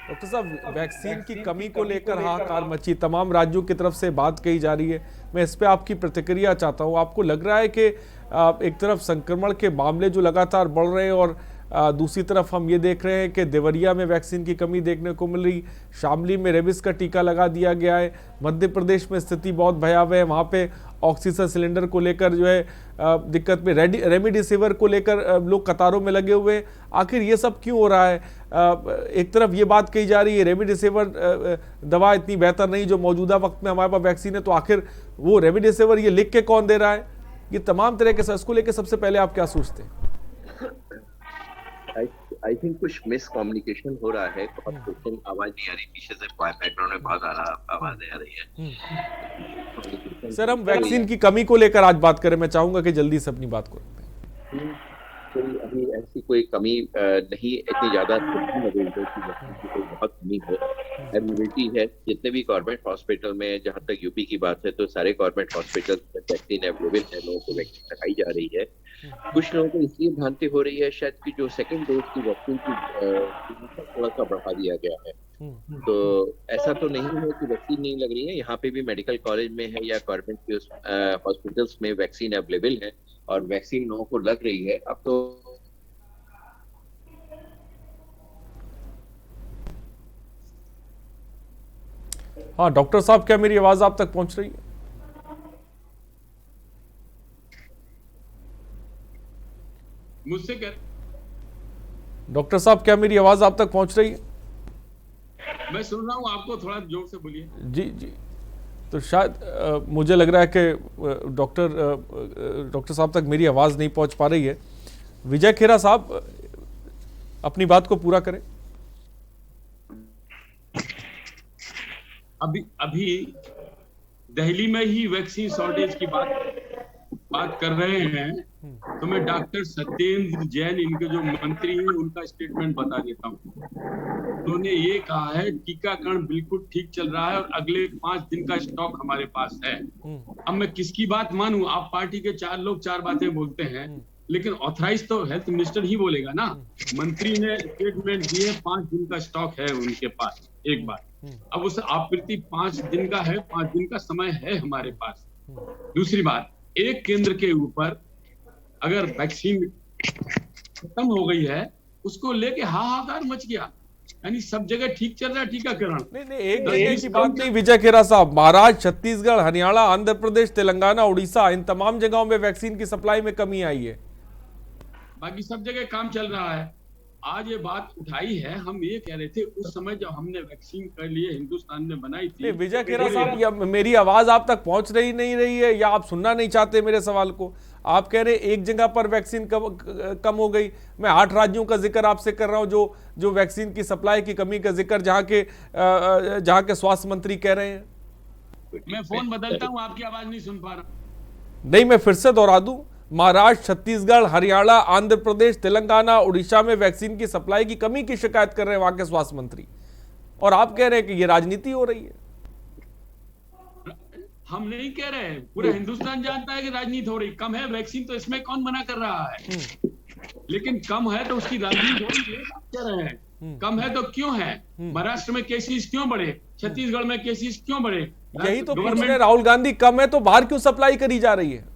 Speaker 1: डॉक्टर साहब, वैक्सीन की कमी को लेकर हाहाकार मची, तमाम राज्यों की तरफ से बात कही जा रही है। मैं इस पे आपकी प्रतिक्रिया चाहता हूँ। आपको लग रहा है कि एक तरफ संक्रमण के मामले जो लगातार बढ़ रहे हैं और दूसरी तरफ हम ये देख रहे हैं कि देवरिया में वैक्सीन की कमी देखने को मिल रही, शामली में रेबिस का टीका लगा दिया गया है, मध्य प्रदेश में स्थिति बहुत भयावह है, वहाँ पे ऑक्सीजन सिलेंडर को लेकर जो है दिक्कत में, रेमडेसिविर को लेकर लोग कतारों में लगे हुए हैं। आखिर ये सब क्यों हो रहा है? एक तरफ ये बात कही जा रही है रेमडेसिविर दवा इतनी बेहतर नहीं जो मौजूदा वक्त में हमारे पास वैक्सीन है, तो आखिर वो रेमडेसिविर ये लिख के कौन दे रहा है? ये तमाम तरह के, इसको लेकर सबसे पहले आप क्या सोचते हैं?
Speaker 9: आई थिंक कुछ मिस कम्युनिकेशन हो रहा है। क्वेश्चन आवाज नहीं आ रही, पीछे से बैकग्राउंड में बहुत आवाज आ रही है।
Speaker 1: सर, हम वैक्सीन की कमी को लेकर आज बात करें, मैं चाहूंगा कि जल्दी से अपनी बात को रखते हैं।
Speaker 9: कोई अभी ऐसी कोई कमी नहीं, इतनी ज्यादा कोई बहुत कमी है, अवेलेबिलिटी है। जितने भी गवर्नमेंट हॉस्पिटल में, जहाँ तक यूपी की बात है, तो सारे गवर्नमेंट हॉस्पिटल में वैक्सीन अवेलेबल है, लोगों को वैक्सीन लगाई जा रही है। कुछ लोगों को इसलिए भ्रांति हो रही है शायद कि जो सेकंड डोज की वैक्सीन की थोड़ा सा बढ़ा दिया गया है, तो ऐसा तो नहीं है कि वैक्सीन नहीं लग रही है। यहाँ पे भी मेडिकल कॉलेज में है या गवर्नमेंट के हॉस्पिटल्स में वैक्सीन अवेलेबल है और वैक्सीन लोगों को लग रही है। अब तो
Speaker 1: हाँ डॉक्टर साहब, क्या मेरी आवाज आप तक पहुंच रही है?
Speaker 8: मुझसे क्या?
Speaker 1: डॉक्टर साहब, क्या मेरी आवाज आप तक पहुंच रही है?
Speaker 8: मैं सुन रहा हूं, आपको थोड़ा जोर से बोलिए।
Speaker 1: जी जी, तो शायद मुझे लग रहा है कि डॉक्टर साहब तक मेरी आवाज नहीं पहुंच पा रही है। विजय खेरा साहब, अपनी बात को पूरा करें।
Speaker 8: अभी दिल्ली में ही वैक्सीन शॉर्टेज की बात कर रहे हैं, तो मैं डॉक्टर सत्येंद्र जैन, इनके जो मंत्री हैं, उनका स्टेटमेंट बता देता हूँ। उन्होंने ये कहा है टीकाकरण बिल्कुल ठीक चल रहा है और अगले 5 दिन का स्टॉक हमारे पास है। अब मैं किसकी बात मानूं? आप पार्टी के 4 लोग 4 बातें बोलते हैं, लेकिन ऑथराइज तो हेल्थ मिनिस्टर ही बोलेगा ना। मंत्री ने स्टेटमेंट दिए 5 दिन का स्टॉक है उनके पास, एक बात। अब उस आपूर्ति 5 दिन का है, 5 दिन का समय है हमारे पास। दूसरी बात, एक केंद्र के ऊपर अगर वैक्सीन खत्म हो गई है, उसको लेके हाहाकार मच गया, यानी सब जगह ठीक चल रहा है टीकाकरण।
Speaker 1: नहीं, एक जगह की बात नहीं विजय खेरा साहब, महाराष्ट्र, छत्तीसगढ़, हरियाणा, आंध्र प्रदेश, तेलंगाना, उड़ीसा, इन तमाम जगहों में वैक्सीन की सप्लाई में कमी आई है।
Speaker 8: बाकी सब जगह काम चल रहा है। आज ये बात उठाई है, हम ये कह रहे थे उस समय जब हमने वैक्सीन के लिए हिंदुस्तान में बनाई थी।
Speaker 1: विजय खेरा साहब, या मेरी आवाज आप तक पहुंच नहीं रही है, या आप सुनना नहीं चाहते मेरे सवाल को? आप कह रहे एक जगह पर वैक्सीन कम हो गई, मैं 8 राज्यों का जिक्र आपसे कर रहा हूं जो वैक्सीन की सप्लाई की कमी का जिक्र जहां के स्वास्थ्य मंत्री कह रहे हैं।
Speaker 8: मैं फोन बदलता हूं, आपकी आवाज नहीं सुन पा रहा।
Speaker 1: नहीं, मैं फिर से दोहरा दूं, महाराष्ट्र, छत्तीसगढ़, हरियाणा, आंध्र प्रदेश, तेलंगाना, उड़ीसा में वैक्सीन की सप्लाई की कमी की शिकायत कर रहे हैं वहां के स्वास्थ्य मंत्री, और आप कह रहे हैं कि ये राजनीति हो रही है।
Speaker 8: हम नहीं कह रहे हैं, पूरा हिंदुस्तान जानता है कि राजनीति हो रही। कम है वैक्सीन तो इसमें कौन मना कर रहा है, लेकिन कम है तो उसकी राजनीति हो रही है। कह रहे हैं कम है तो क्यों है? महाराष्ट्र में केसेस क्यों बढ़े, छत्तीसगढ़ में केसेस क्यों बढ़े?
Speaker 1: यही तो पूछ रहे राहुल गांधी, कम है तो बाहर क्यों सप्लाई करी जा रही है?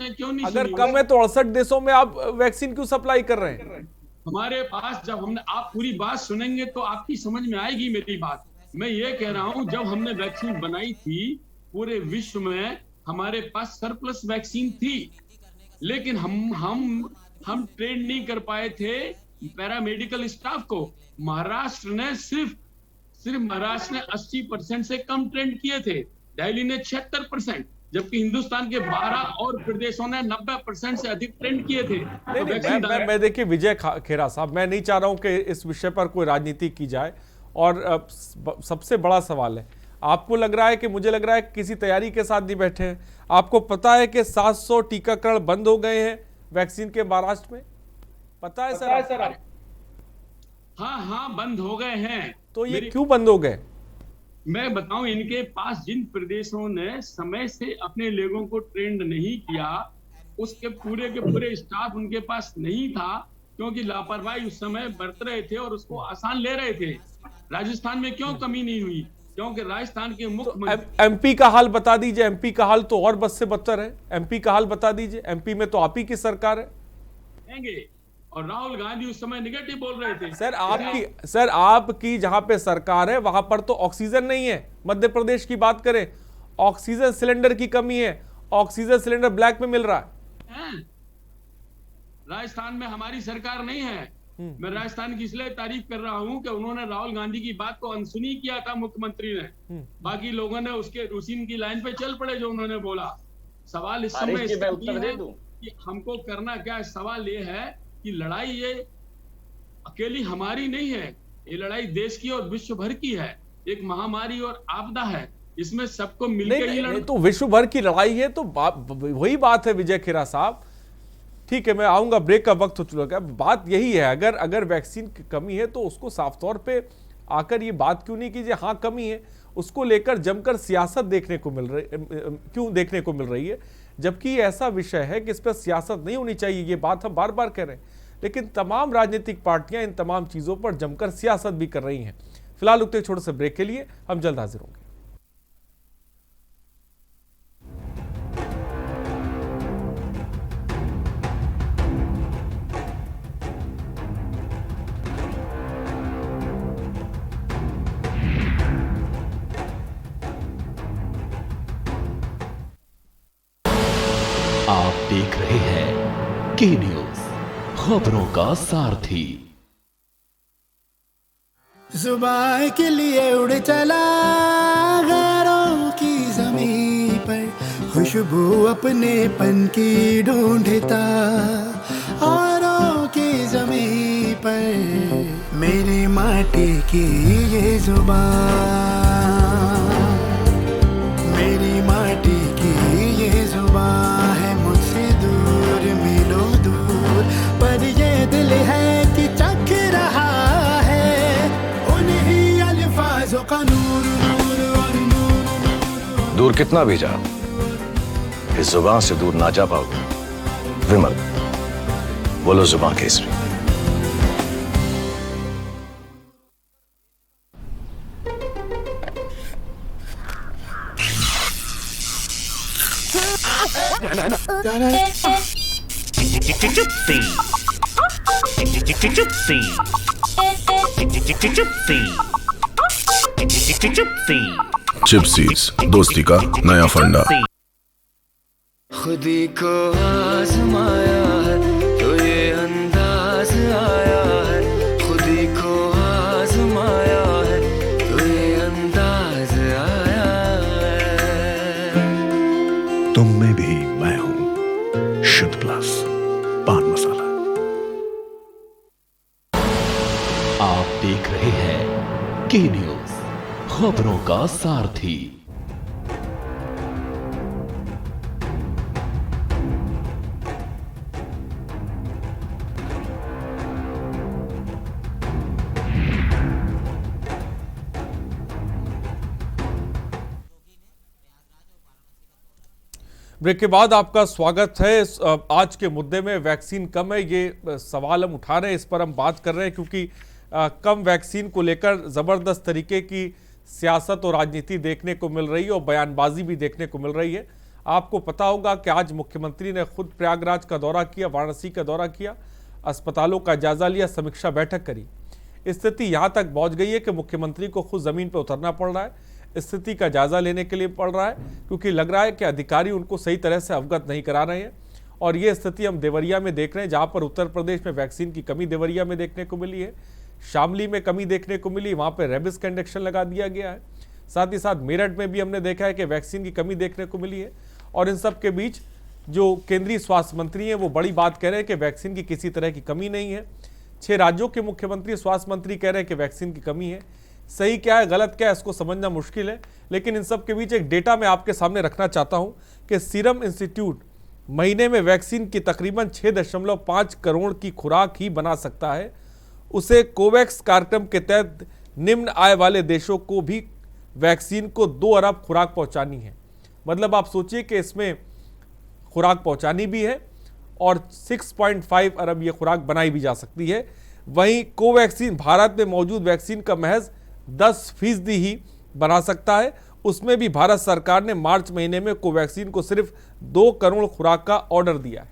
Speaker 8: क्यों नहीं?
Speaker 1: अगर कम है तो 68 देशों में आप वैक्सीन क्यों सप्लाई कर रहे हैं?
Speaker 8: हमारे पास जब हमने, आप पूरी बात सुनेंगे तो आपकी समझ में आएगी मेरी बात। मैं ये कह रहा हूं, जब हमने वैक्सीन बनाई थी पूरे विश्व में हमारे पास सरप्लस वैक्सीन थी, लेकिन हम ट्रेन नहीं कर पाए थे पैरामेडिकल स्टाफ को। महाराष्ट्र ने सिर्फ महाराष्ट्र ने 80% से कम ट्रेंड किए थे, दिल्ली ने 76%, जबकि हिंदुस्तान के 12 और प्रदेशों ने 90% से अधिक ट्रेंड किए थे।
Speaker 1: मैं देखिए विजय खेरा साहब, मैं नहीं चाह रहा हूं कि इस विषय पर कोई राजनीति की जाए, और सबसे बड़ा सवाल है, आपको लग रहा है कि, मुझे लग रहा है कि किसी तैयारी के साथ नहीं बैठे हैं। आपको पता है कि 700 टीकाकरण बंद हो गए हैं वैक्सीन के महाराष्ट्र में, पता है सर?
Speaker 8: हाँ, बंद हो गए हैं।
Speaker 1: तो ये क्यों बंद हो गए?
Speaker 8: मैं बताऊं, इनके पास जिन प्रदेशों ने समय से अपने लोगों को ट्रेंड नहीं किया, उसके पूरे के पूरे स्टाफ उनके पास नहीं था, क्योंकि लापरवाही उस समय बरत रहे थे और उसको आसान ले रहे थे। राजस्थान में क्यों कमी नहीं हुई? क्योंकि राजस्थान के मुख्यमंत्री
Speaker 1: एमपी का हाल बता दीजिए। एमपी का हाल तो और बस से बदतर है। एमपी का हाल बता दीजिए। एमपी में तो आप ही की सरकार है।
Speaker 8: और राहुल गांधी उस समय निगेटिव बोल रहे थे।
Speaker 1: सर आपकी जहां पे सरकार है वहां पर तो ऑक्सीजन नहीं है। मध्य प्रदेश की बात करें, ऑक्सीजन सिलेंडर की कमी है। ऑक्सीजन सिलेंडर ब्लैक में मिल रहा है।
Speaker 8: राजस्थान में हमारी सरकार नहीं है। मैं राजस्थान की इसलिए तारीफ कर रहा हूं कि उन्होंने राहुल गांधी की बात को अनसुनी किया था मुख्यमंत्री ने। बाकी लोगों ने उसके उसी की लाइन पे चल पड़े जो उन्होंने बोला। सवाल इस समय कि हमको करना क्या है। सवाल ये है कि लड़ाई ये अकेली हमारी नहीं है, ये लड़ाई देश की और विश्व भर की है। एक महामारी और आपदा है, इसमें सबको मिलकर ही लड़ना।
Speaker 1: तो विश्व भर की लड़ाई है, तो वही बात है विजय खेरा साहब। ठीक है, मैं आऊंगा, ब्रेक का वक्त हो चुका है। बात यही है, अगर वैक्सीन की कमी है तो उसको साफ तौर पे आकर ये बात क्यों नहीं कीजिए हाँ कमी है। उसको लेकर जमकर सियासत देखने को मिल रही है, जबकि ये ऐसा विषय है कि इस पर सियासत नहीं होनी चाहिए। ये बात हम बार बार कह रहे हैं, लेकिन तमाम राजनीतिक पार्टियां इन तमाम चीजों पर जमकर सियासत भी कर रही हैं। फिलहाल रुकते छोटे से ब्रेक के लिए, हम जल्द हाजिर होंगे।
Speaker 10: आप देख रहे हैं के न्यूज, खबरों का सारथी।
Speaker 11: जुबान के लिए उड़ चला गैरों की ज़मीं पर, खुशबू अपने पन की ढूंढता औरों की ज़मीं पर। मेरी माटी की ये जुबान, मेरी माटी की ये जुबान है मुझसे दूर मीलों दूर, पर ये दिल है कि चख रहा है उन्हीं अल्फाजों का नूर नूर और नूर।
Speaker 12: दूर कितना भी जा, इस जुबान से दूर ना जा पाओगे। विमल, बोलो जुबान केसरी।
Speaker 13: चिप्सीज, दोस्ती का नया फंडा।
Speaker 11: खुदी को आजमाया है तो ये अंदाज आया है, खुदी को आजमाया है तो ये अंदाज आया है।
Speaker 13: तुम में भी मैं हूं, शुद्ध प्लस पान मसाला।
Speaker 10: आप देख रहे हैं के न्यूज, खबरों का सारथी।
Speaker 1: ब्रेक के बाद आपका स्वागत है। आज के मुद्दे में वैक्सीन कम है, ये सवाल हम उठा रहे हैं, इस पर हम बात कर रहे हैं क्योंकि कम वैक्सीन को लेकर ज़बरदस्त तरीके की सियासत और राजनीति देखने को मिल रही है और बयानबाजी भी देखने को मिल रही है। आपको पता होगा कि आज मुख्यमंत्री ने खुद प्रयागराज का दौरा किया, वाराणसी का दौरा किया, अस्पतालों का जायजा लिया, समीक्षा बैठक करी। स्थिति यहाँ तक पहुँच गई है कि मुख्यमंत्री को खुद ज़मीन पर उतरना पड़ रहा है, स्थिति का जायजा लेने के लिए पड़ रहा है, क्योंकि लग रहा है कि अधिकारी उनको सही तरह से अवगत नहीं करा रहे हैं। और ये स्थिति हम देवरिया में देख रहे हैं, जहाँ पर उत्तर प्रदेश में वैक्सीन की कमी देवरिया में देखने को मिली है, शामली में कमी देखने को मिली, वहाँ पर रेबिस का इंजेक्शन लगा दिया गया है। साथ ही साथ मेरठ में भी हमने देखा है कि वैक्सीन की कमी देखने को मिली है। और इन सब के बीच जो केंद्रीय स्वास्थ्य मंत्री हैं वो बड़ी बात कह रहे हैं कि वैक्सीन की किसी तरह की कमी नहीं है। 6 राज्यों के मुख्यमंत्री, स्वास्थ्य मंत्री कह रहे हैं कि वैक्सीन की कमी है। सही क्या है, गलत क्या है, इसको समझना मुश्किल है। लेकिन इन सब के बीच एक डेटा मैं आपके सामने रखना चाहता हूं कि सीरम इंस्टीट्यूट महीने में वैक्सीन की तकरीबन 6.5 करोड़ की खुराक ही बना सकता है। उसे कोवैक्स कार्यक्रम के तहत निम्न आय वाले देशों को भी वैक्सीन को 2 अरब खुराक पहुंचानी है। मतलब आप सोचिए कि इसमें खुराक पहुंचानी भी है और 6.5 अरब ये खुराक बनाई भी जा सकती है। वहीं कोवैक्सीन भारत में मौजूद वैक्सीन का महज 10% ही बना सकता है। उसमें भी भारत सरकार ने मार्च महीने में कोवैक्सीन को सिर्फ 2 करोड़ खुराक का ऑर्डर दिया है।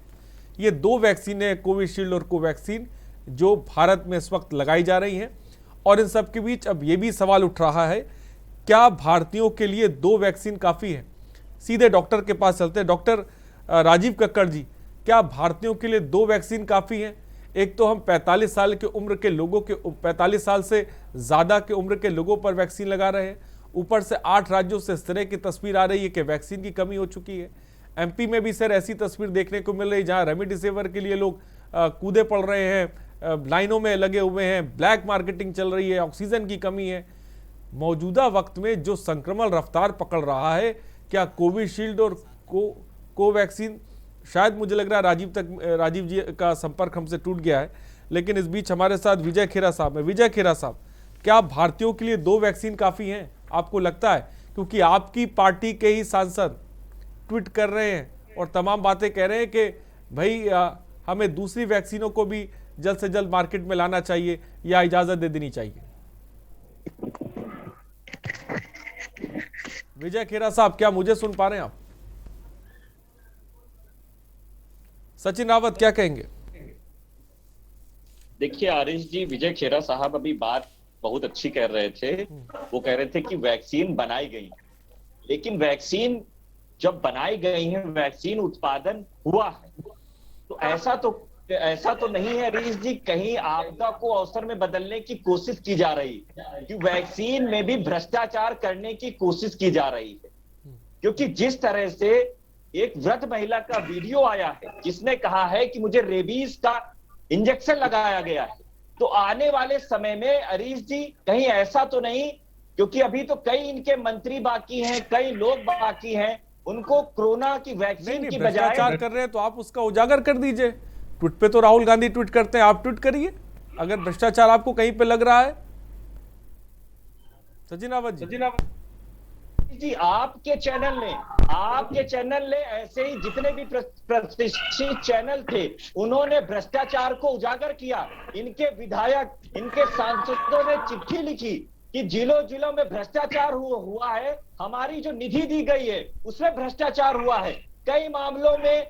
Speaker 1: ये 2 वैक्सीन है, कोविशील्ड और कोवैक्सीन, जो भारत में इस वक्त लगाई जा रही हैं। और इन सब के बीच अब ये भी सवाल उठ रहा है, क्या भारतीयों के लिए 2 वैक्सीन काफ़ी है? सीधे डॉक्टर के पास चलते हैं। डॉक्टर राजीव कक्कड़ जी, क्या भारतीयों के लिए 2 वैक्सीन काफ़ी हैं? एक तो हम 45 साल के उम्र के लोगों के 45 साल से ज़्यादा के उम्र के लोगों पर वैक्सीन लगा रहे हैं, ऊपर से 8 राज्यों से इस तरह की तस्वीर आ रही है कि वैक्सीन की कमी हो चुकी है। एमपी में भी सर ऐसी तस्वीर देखने को मिल रही है जहां रेमडेसिविर के लिए लोग कूदे पड़ रहे हैं, लाइनों में लगे हुए हैं, ब्लैक मार्केटिंग चल रही है, ऑक्सीजन की कमी है। मौजूदा वक्त में जो संक्रमण रफ्तार पकड़ रहा है, क्या कोविशील्ड और कोवैक्सीन, शायद मुझे लग रहा है राजीव जी का संपर्क हमसे टूट गया है, लेकिन इस बीच हमारे साथ विजय खेरा साहब हैं। विजय खेरा साहब, क्या भारतीयों के लिए 2 वैक्सीन काफ़ी हैं, आपको लगता है? क्योंकि आपकी पार्टी के ही सांसद ट्वीट कर रहे हैं और तमाम बातें कह रहे हैं कि भाई हमें दूसरी वैक्सीनों को भी जल्द से जल्द मार्केट में लाना चाहिए या इजाजत दे देनी चाहिए। विजय खेरा साहब, क्या मुझे सुन पा रहे हैं आप? सचिन रावत क्या कहेंगे?
Speaker 6: देखिए आरिश जी, विजय खेरा साहब अभी बात बहुत अच्छी कर रहे थे। वो कह रहे थे कि वैक्सीन बनाई गई, लेकिन वैक्सीन जब बनाई गई है, वैक्सीन उत्पादन हुआ है, तो ऐसा तो नहीं है रीस जी, कहीं आपदा को अवसर में बदलने की कोशिश की जा रही है कि वैक्सीन में भी भ्रष्टाचार करने की कोशिश की जा रही है। क्योंकि जिस तरह से एक वृद्ध महिला का वीडियो आया है जिसने कहा है कि मुझे रेबीज का इंजेक्शन लगाया गया है, तो आने वाले समय में अरीश जी कहीं ऐसा तो नहीं, क्योंकि अभी तो कई इनके मंत्री बाकी हैं, कई लोग बाकी हैं, उनको कोरोना की वैक्सीन की बजाय
Speaker 1: भ्रष्टाचार कर रहे हैं तो आप उसका उजागर कर दीजिए। ट्वीट पे तो राहुल गांधी ट्वीट करते हैं, आप ट्वीट करिए अगर भ्रष्टाचार आपको कहीं पे लग रहा है। सचिन रावत
Speaker 6: जी, आपके चैनल ने ऐसे ही जितने भी प्रतिष्ठित चैनल थे, उन्होंने भ्रष्टाचार को उजागर किया। इनके विधायक, इनके सांसदों ने चिट्ठी लिखी कि जिलों में भ्रष्टाचार हुआ है, हमारी जो निधि दी गई है उसमें भ्रष्टाचार हुआ है। कई मामलों में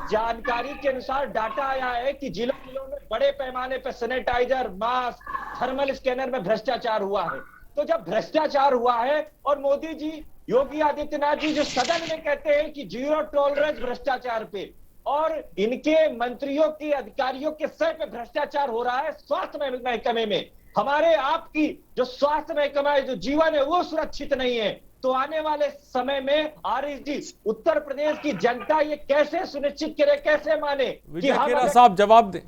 Speaker 6: जानकारी के अनुसार डाटा आया है कि जिलों में बड़े पैमाने पर सैनिटाइजर, मास्क, थर्मल स्कैनर में भ्रष्टाचार हुआ है। तो जब भ्रष्टाचार हुआ है और मोदी जी, योगी आदित्यनाथ जी जो सदन में कहते हैं कि 0 टॉलरेंस भ्रष्टाचार पे, और इनके मंत्रियों की, अधिकारियों के सर पे भ्रष्टाचार हो रहा है स्वास्थ्य महकमे में, हमारे आपकी जो स्वास्थ्य महकमा है, जो जीवन है, वो सुरक्षित नहीं है। तो आने वाले समय में आरिफ जी, उत्तर प्रदेश की जनता ये कैसे सुनिश्चित करे, कैसे माने कि
Speaker 1: हम साहब जवाब दें,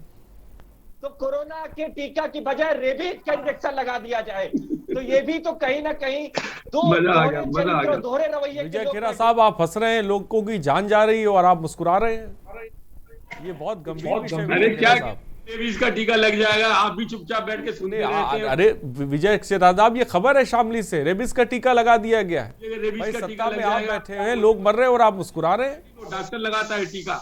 Speaker 6: तो कोरोना के टीका की बजाय रेबीज का इंजेक्शन लगा दिया जाए, तो ये भी तो कहीं ना कहीं दोहरे रवैये।
Speaker 1: विजय खेरा साहब, आप हंस रहे हैं, लोगों की जान जा रही है और आप मुस्कुरा रहे हैं, ये बहुत गंभीर विषय है।
Speaker 8: क्या रेबीज का टीका लग जाएगा, आप भी चुपचाप बैठ के सुने।
Speaker 1: अरे विजय खेरा, ये खबर है शामली से, रेबीज का टीका लगा दिया गया है। भाई सत्ता में आप बैठे हैं, लोग मर रहे हैं और आप मुस्कुरा रहे हैं।
Speaker 8: डॉक्टर लगाता है टीका।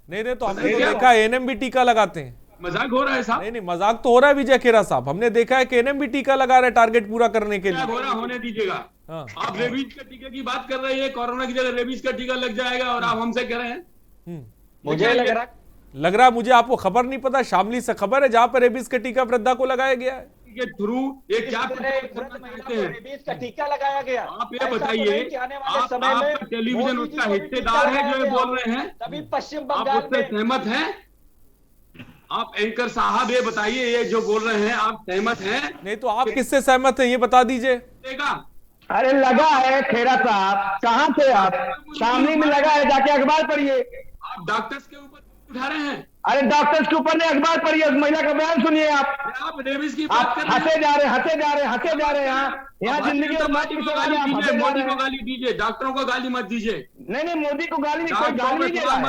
Speaker 1: नहीं तो हमने देखा एएनएम भी टीका लगाते हैं।
Speaker 8: मजाक हो रहा है साहब?
Speaker 1: नहीं, मजाक तो हो रहा है विजय खेरा साहब, हमने देखा है कि एएनएम भी टीका लगा रहे हैं टारगेट पूरा करने के लिए।
Speaker 8: होने दीजिएगा। आप रेबीज का टीके की बात कर रहे हैं, कोरोना की जगह रेबीज का टीका लग जाएगा और आप हमसे कह रहे हैं।
Speaker 6: मुझे
Speaker 1: लग रहा है मुझे आपको खबर नहीं पता, शामली से खबर है जहां पर रेबीज का टीका वृद्धा को लगाया गया है
Speaker 8: के थ्रू एक क्या
Speaker 6: रेबीज का टीका लगाया गया।
Speaker 8: आप ये बताइए, आप टेलीविजन उसका हिस्सेदार है जो ये बोल रहे हैं,
Speaker 6: तभी पश्चिम बंगाल
Speaker 8: में सहमत हैं? आप एंकर साहब ये बताइए, ये जो बोल रहे हैं आप सहमत हैं?
Speaker 1: नहीं तो आप किससे सहमत हैं ये बता दीजिए।
Speaker 7: अरे लगा है खेरा साहब, कहाँ थे आप? शामली में लगा है, जाके अखबार पढ़िए।
Speaker 8: आप डॉक्टर्स के ऊपर उठा रहे हैं।
Speaker 7: अरे डॉक्टर्स के ऊपर ने अखबार पढ़िए, उस महिला का बयान सुनिए। आप
Speaker 8: रेबीज की बात कर
Speaker 7: हंसे जा रहे हैं यहाँ जिंदगी
Speaker 8: मोदी को गाली दीजिए, डॉक्टरों को गाली मत दीजिए।
Speaker 7: नहीं मोदी को गाली नहीं, कोई गाली नहीं दे रहा है।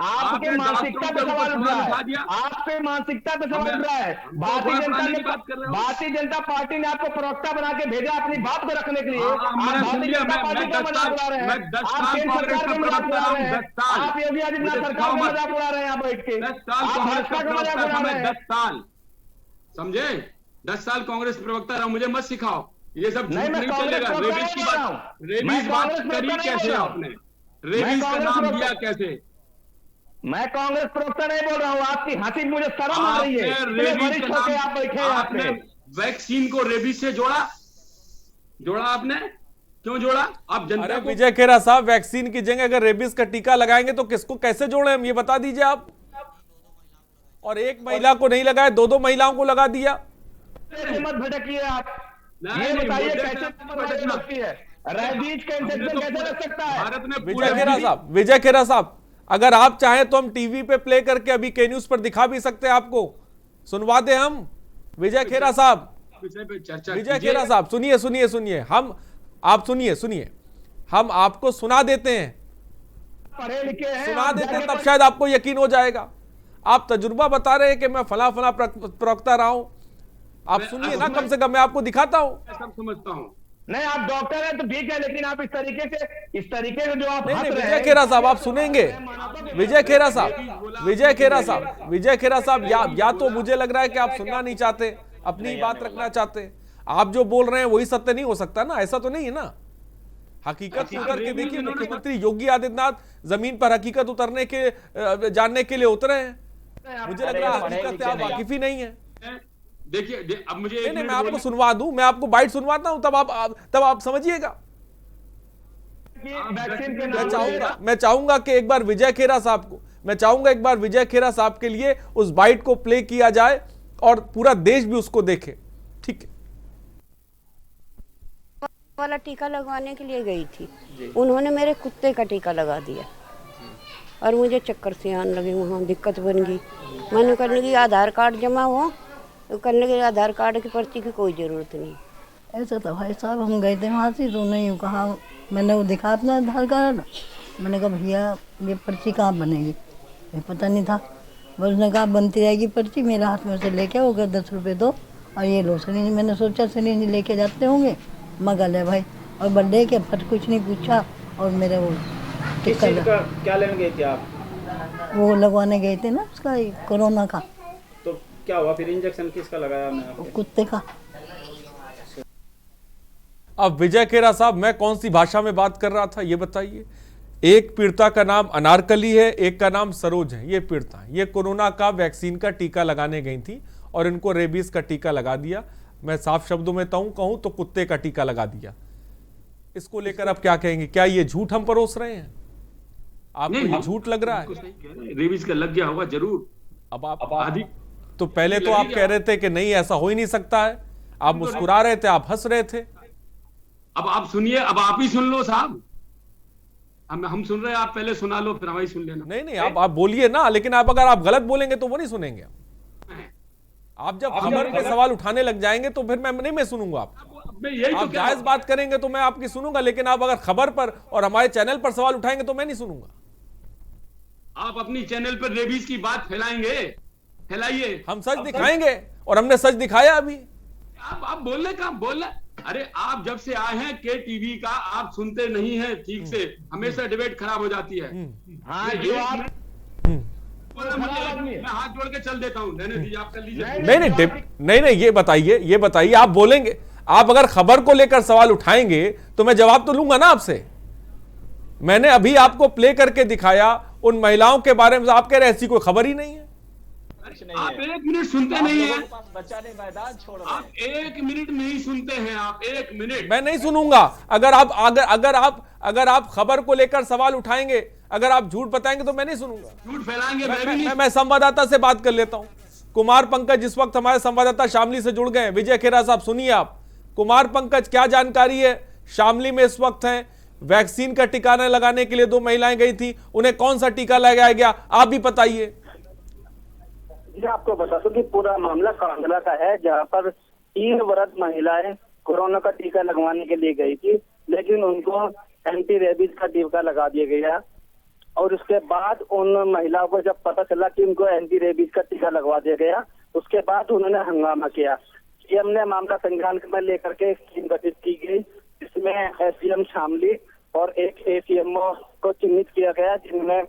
Speaker 7: आपके मानसिकता पे सवाल उठ रहा है, आपके मानसिकता पे सवाल उठ रहा है। भारतीय जनता पार्टी ने आपको प्रवक्ता बना के भेजा अपनी बात को रखने के लिए। भारतीय जनता पार्टी का मजाक उड़ा रहे हैं, आप केंद्र सरकार का मजाक उड़ा रहे हैं, आप योगी आदित्यनाथ सरकार का मजाक उड़ा रहे हैं यहाँ बैठ के, आप भाजपा का मजाक उड़ा रहे हैं।
Speaker 8: 10 साल समझे, 10 साल कांग्रेस प्रवक्ता रहा, मुझे मत सिखाओ ये सब झूठ नहीं चलेगा। रेबीज की बात करी कैसे आपने, रेबीज का नाम दिया कैसे?
Speaker 7: मैं कांग्रेस प्रवक्ता नहीं बोल रहा हूँ, आपकी हंसी मुझे शर्म आ रही है। आप बैठे आपने
Speaker 8: वैक्सीन को रेबीज से जोड़ा आपने, क्यों जोड़ा? आप जनता को
Speaker 1: विजय खेरा साहब, वैक्सीन की जगह अगर रेबीज का टीका लगाएंगे तो किसको कैसे जोड़े हम, ये बता दीजिए आप। और एक महिला को नहीं लगाया, 2 महिलाओं को लगा दिया।
Speaker 7: मत भटकिए आप, ये बताइए कैसे लगती है, रेबीज का इंजेक्शन कैसे लग सकता है?
Speaker 1: विजय खेरा साहब, अगर आप चाहें तो हम टीवी पे प्ले करके अभी के न्यूज पर दिखा भी सकते हैं, आपको सुनवा दे हम। विजय खेरा साहब, विजय खेरा साहब सुनिए, आप सुनिए, हम आपको सुना देते हैं,
Speaker 7: पढ़े लिखे हैं,
Speaker 1: सुना देते हैं, तब शायद आपको यकीन हो जाएगा। आप तजुर्बा बता रहे हैं कि मैं फला प्रवक्ता रहा हूं, आप सुनिए ना, कम से कम मैं आपको दिखाता हूं।
Speaker 8: सब समझता हूं।
Speaker 7: नहीं आप डॉक्टर हैं तो ठीक है, लेकिन आप इस तरीके से जो आप
Speaker 1: नहीं विजय खेरा साहब आप सुनेंगे, विजय खेरा साहब या तो मुझे लग रहा है कि आप सुनना नहीं चाहते, अपनी बात रखना चाहते। आप जो बोल रहे हैं वही सत्य नहीं हो सकता ना, ऐसा तो नहीं है ना। हकीकत उतर के देखिए, मुख्यमंत्री योगी आदित्यनाथ जमीन पर हकीकत उतरने के जानने के लिए उतरे हैं। मुझे लग रहा है हकीकत से आप वाकिफ ही नहीं है।
Speaker 8: देखिए अब मुझे
Speaker 1: मैं आपको सुनवा दूं, मैं आपको बाइट सुनवाता हूं, तब आप समझिएगा। मैं चाहूंगा कि एक बार विजय खेरा साहब के लिए उस बाइट को प्ले किया जाए और पूरा देश भी उसको देखे। ठीक है,
Speaker 14: वाला टीका लगवाने के लिए गई थी, उन्होंने मेरे कुत्ते का टीका लगा दिया और मुझे चक्कर से आने लगे, वहाँ दिक्कत बन गई। मैंने करने की आधार कार्ड जमा हुआ, तो करने के आधार कार्ड की पर्ची की कोई ज़रूरत नहीं।
Speaker 15: ऐसा तो भाई साहब हम गए थे वहाँ से, तो उन्होंने कहा, मैंने वो दिखा अपना आधार कार्ड, मैंने कहा भैया ये पर्ची कहाँ बनेगी, ये पता नहीं था। बस उसने कहा बनती रहेगी पर्ची, मेरे हाथ में से लेके हो गया 10 रुपये दो और ये लो सनी। मैंने सोचा सनी लेके जाते होंगे, मगल है भाई, और बर्थडे के फट कुछ नहीं पूछा और मेरे वो टिक्का
Speaker 16: क्या लेने गए थे आप?
Speaker 15: वो लगवाने गए थे ना उसका कोरोना का।
Speaker 16: तो क्या हुआ फिर, इंजेक्शन किसका लगाया? मैं
Speaker 15: कुत्ते का।
Speaker 1: अब विजय खेरा साहब, मैं कौन सी भाषा में बात कर रहा था ये बताइए। एक पीड़िता का नाम अनारकली है, एक का नाम सरोज है। ये पीड़िता, ये कोरोना का वैक्सीन का टीका लगाने गई थी और इनको रेबीज का टीका लगा दिया। मैं साफ शब्दों में कहूं तो कुत्ते का टीका लगा दिया। इसको लेकर आप क्या कहेंगे? क्या ये झूठ हम परोस रहे हैं? आपको ये झूठ लग रहा है?
Speaker 8: रेबीज का लग गया होगा जरूर।
Speaker 1: अब आप आदि तो पहले तो आप कह रहे थे कि नहीं ऐसा हो ही नहीं सकता है, आप मुस्कुरा रहे थे, आप हंस रहे थे।
Speaker 8: अब आप सुनिए, अब आप ही सुन लो साहब, हम सुन रहे हैं, आप पहले सुना लो फिर हमारी सुन लेना।
Speaker 1: नहीं आप बोलिए ना, लेकिन अगर आप गलत बोलेंगे तो वो नहीं सुनेंगे। आप जब खबर पे सवाल उठाने लग जाएंगे तो फिर मैं सुनूंगा। आप जायज बात करेंगे तो मैं आपकी सुनूंगा, लेकिन आप अगर खबर पर और हमारे चैनल पर सवाल उठाएंगे तो मैं नहीं सुनूंगा।
Speaker 8: आप अपनी चैनल पर रेबीज की बात फैलाइए,
Speaker 1: हम सच दिखाएंगे और हमने सच दिखाया। अभी
Speaker 8: आप बोलने का बोलना, अरे आप जब से आए हैं के टीवी का आप सुनते नहीं हैं ठीक से, हमेशा डिबेट खराब हो जाती है। मैं हाथ जोड़ के चल देता हूं, रहने दीजिए, आप कर लीजिए।
Speaker 1: नहीं ये बताइए आप बोलेंगे, आप अगर खबर को लेकर सवाल उठाएंगे तो मैं जवाब तो लूंगा ना आपसे। मैंने अभी आपको प्ले करके दिखाया उन महिलाओं के बारे में, आप कह रहे ऐसी कोई खबर ही नहीं है।
Speaker 8: आप 1 मिनट सुनते नहीं हैं, आप 1 मिनट नहीं सुनते हैं, आप 1 मिनट।
Speaker 1: मैं नहीं सुनूंगा अगर आप खबर को लेकर सवाल उठाएंगे, अगर आप झूठ बताएंगे तो मैं नहीं सुनूंगा।
Speaker 8: झूठ फैलाएंगे
Speaker 1: मैं संवाददाता से बात कर लेता हूं। कुमार पंकज इस वक्त हमारे संवाददाता शामली से जुड़ गए हैं। विजय खेरा साहब सुनिए आप। कुमार पंकज, क्या जानकारी है? शामली में इस वक्त हैं, वैक्सीन का टीका लगाने के लिए 2 महिलाएं गई थी, उन्हें कौन सा टीका लगाया गया आप भी बताइए।
Speaker 17: आपको बता दूं कि पूरा मामला कांगड़ा का है, जहां पर 3 वृद्ध महिलाएं कोरोना का टीका लगवाने के लिए गई थी, लेकिन उनको एंटी रेबीज का टीका लगा दिया गया। और उसके बाद उन महिलाओं को जब पता चला कि उनको एंटी रेबीज का टीका लगवा दिया गया, उसके बाद उन्होंने हंगामा किया। सीएम ने मामला संज्ञान में लेकर के एक टीम गठित की गई, जिसमें एसडीएम शामली और एक एसीएमओ को चिन्हित किया गया, जिनमें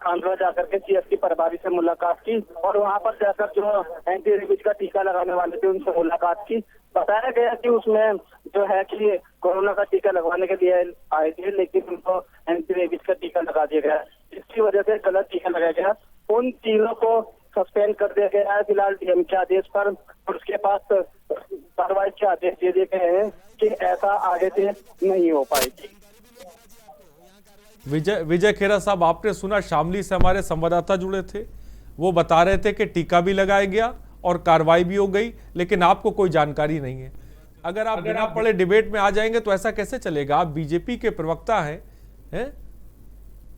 Speaker 17: कांगड़ा जाकर के सीएससी प्रभारी से मुलाकात की और वहां पर जाकर जो एंटी रेबीज का टीका लगाने वाले थे उनसे मुलाकात की। बताया गया कि उसमें जो है कि कोरोना का टीका लगवाने के लिए आए थे, लेकिन उनको एंटी रेबीज का टीका लगा दिया गया, जिसकी वजह से गलत टीका लगाया गया। उन तीनों को सस्पेंड कर दिया गया है फिलहाल डीएम के आदेश पर, और उसके पास कार्रवाई के आदेश दे दिए गए हैं कि ऐसा आगे से नहीं हो पाएगी।
Speaker 1: विजय खेरा साहब, आपने सुना शामली से हमारे संवाददाता जुड़े थे, वो बता रहे थे कि टीका भी लगाया गया और कार्रवाई भी हो गई, लेकिन आपको कोई जानकारी नहीं है। अगर आप बिना पढ़े डिबेट में आ जाएंगे तो ऐसा कैसे चलेगा? आप बीजेपी के प्रवक्ता हैं,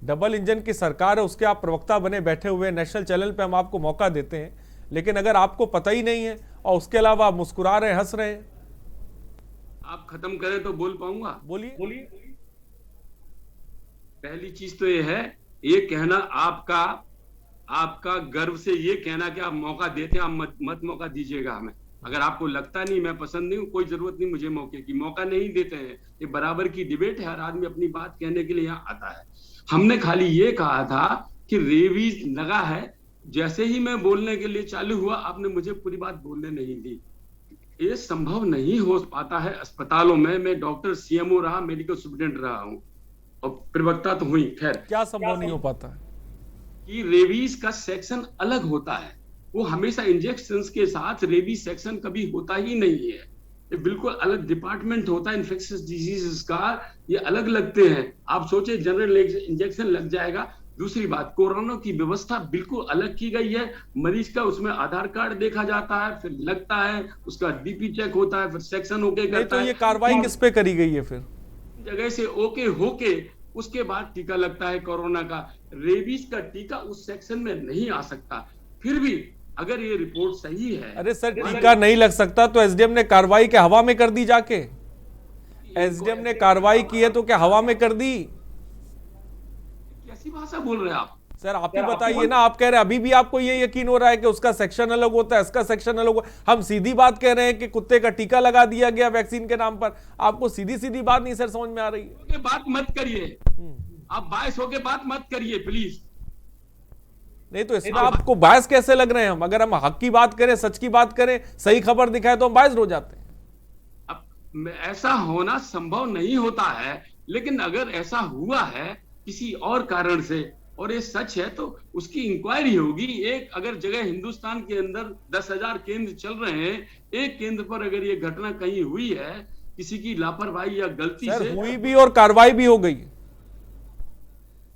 Speaker 1: डबल इंजन की सरकार है, उसके आप प्रवक्ता बने बैठे हुए, नेशनल चैनल पे हम आपको मौका देते हैं, लेकिन अगर आपको पता ही नहीं है और उसके अलावा आप मुस्कुरा रहे हैं, हंस रहे हैं।
Speaker 8: आप खत्म करें तो बोल पाऊंगा।
Speaker 1: बोलिए।
Speaker 8: पहली चीज तो ये है, ये कहना आपका गर्व से ये कहना कि आप मौका देते हैं, आप मत मौका दीजिएगा हमें। अगर आपको लगता नहीं मैं पसंद नहीं हूं, कोई जरूरत नहीं मुझे मौके की, मौका नहीं देते हैं। ये बराबर की डिबेट है, हर आदमी अपनी बात कहने के लिए यहाँ आता है। हमने खाली ये कहा था कि रेबीज लगा है, जैसे ही मैं बोलने के लिए चालू हुआ आपने मुझे पूरी बात बोलने नहीं दी। ये संभव नहीं हो पाता है अस्पतालों में। मैं डॉक्टर सीएमओ रहा, मेडिकल सुप्रिटेंडेंट रहा हूं और प्रवक्ता तो हुई। खैर,
Speaker 1: क्या संभव नहीं हो पाता है
Speaker 8: कि रेबीज का सेक्शन अलग होता है, वो हमेशा इंजेक्शंस के साथ रेबीज सेक्शन कभी होता ही नहीं है। ये बिल्कुल अलग डिपार्टमेंट होता है इन्फेक्शियस डिजीजेस का, ये अलग लगते हैं। आप सोचे जनरल इंजेक्शन लग जाएगा। दूसरी बात, कोरोना की व्यवस्था बिल्कुल अलग की गई है। मरीज का उसमें आधार कार्ड देखा जाता है, फिर लगता है, उसका डीपी चेक होता है, फिर सेक्शन ओके करता है।
Speaker 1: तो ये कार्रवाई किस पे करी गई है? फिर
Speaker 8: जगह से ओके होके उसके बाद टीका लगता है कोरोना का। रेबीज का टीका उस सेक्शन में नहीं आ सकता। फिर भी अगर ये रिपोर्ट सही है,
Speaker 1: अरे सर टीका नहीं लग सकता तो एसडीएम ने कार्रवाई क्या हवा में कर दी? जाके एसडीएम ने कार्रवाई की है तो क्या हवा में कर दी?
Speaker 8: कैसी भाषा बोल रहे हैं आप?
Speaker 1: सर आप ही बताइए ना। आप कह रहे हैं अभी भी आपको ये यकीन हो रहा है कि उसका सेक्शन अलग होता है, इसका सेक्शन अलग होता है। हम सीधी बात कह रहे हैं कि कुत्ते का टीका लगा दिया गया वैक्सीन के नाम पर। आपको सीधी बात नहीं सर समझ में आ रही है?
Speaker 8: बात मत करिए, आप बायस होके बात मत करिए प्लीज।
Speaker 1: नहीं तो इसमें आपको बायस कैसे लग रहे हैं? हम अगर हम हक की बात करें, सच की बात करें, सही खबर दिखाए तो हम बायस हो जाते हैं।
Speaker 8: अब ऐसा होना संभव नहीं होता है, लेकिन अगर ऐसा हुआ है किसी और कारण से और ये सच है तो उसकी इंक्वायरी होगी। एक अगर जगह हिंदुस्तान के अंदर 10,000 केंद्र चल रहे हैं, एक केंद्र पर अगर ये घटना कहीं हुई है किसी की लापरवाही या गलती से
Speaker 1: हुई भी और कार्रवाई भी हो गई।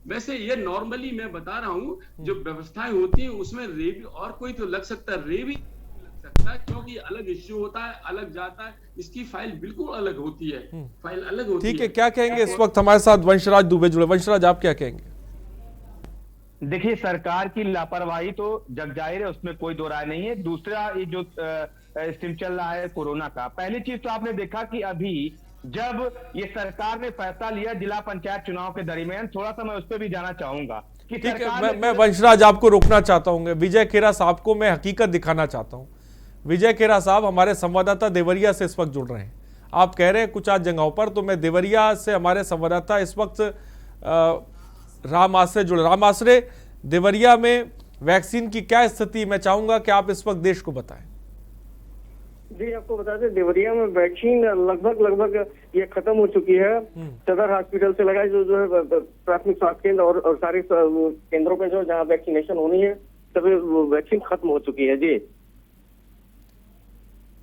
Speaker 8: वैसे ये नॉर्मली मैं बता रहा हूँ, जो व्यवस्थाएं होती हैं उसमें रेबी और कोई तो लग सकता है, रेबी लग सकता है क्योंकि अलग इश्यू होता है, अलग जाता है। इसकी फाइल बिल्कुल अलग होती है, फाइल अलग होती है।
Speaker 1: ठीक है, क्या कहेंगे? इस वक्त हमारे साथ वंशराज दुबे जुड़े। वंशराज आप क्या कहेंगे?
Speaker 7: देखिए, सरकार की लापरवाही तो जग जाहिर है, उसमें कोई दो राय नहीं है। दूसरा, ये जो स्टीम चल रहा है कोरोना का, पहली चीज तो आपने देखा कि अभी जब ये सरकार ने फैसला लिया जिला पंचायत चुनाव के दरमियान, थोड़ा सा मैं उस पर भी जाना चाहूंगा कि
Speaker 1: ठीक है। मैं वंशराज आपको रोकना चाहता हूँ। विजय खेरा साहब को मैं हकीकत दिखाना चाहता हूँ। विजय खेरा साहब हमारे संवाददाता देवरिया से इस वक्त जुड़ रहे हैं। आप कह रहे हैं कुछ आज जगहों पर, तो मैं देवरिया से हमारे संवाददाता इस वक्त राम आश्रय जुड़े। राम आश्रय, देवरिया में वैक्सीन की क्या स्थिति, मैं चाहूंगा कि आप इस वक्त देश को बताएं।
Speaker 17: जी, आपको बता दें देवरिया में वैक्सीन लगभग ये खत्म हो चुकी है। सदर हॉस्पिटल से लगाई जो है प्राथमिक स्वास्थ्य केंद्र और सारे केंद्रों पे जो जहाँ वैक्सीनेशन होनी है सभी वैक्सीन खत्म हो चुकी है। जी,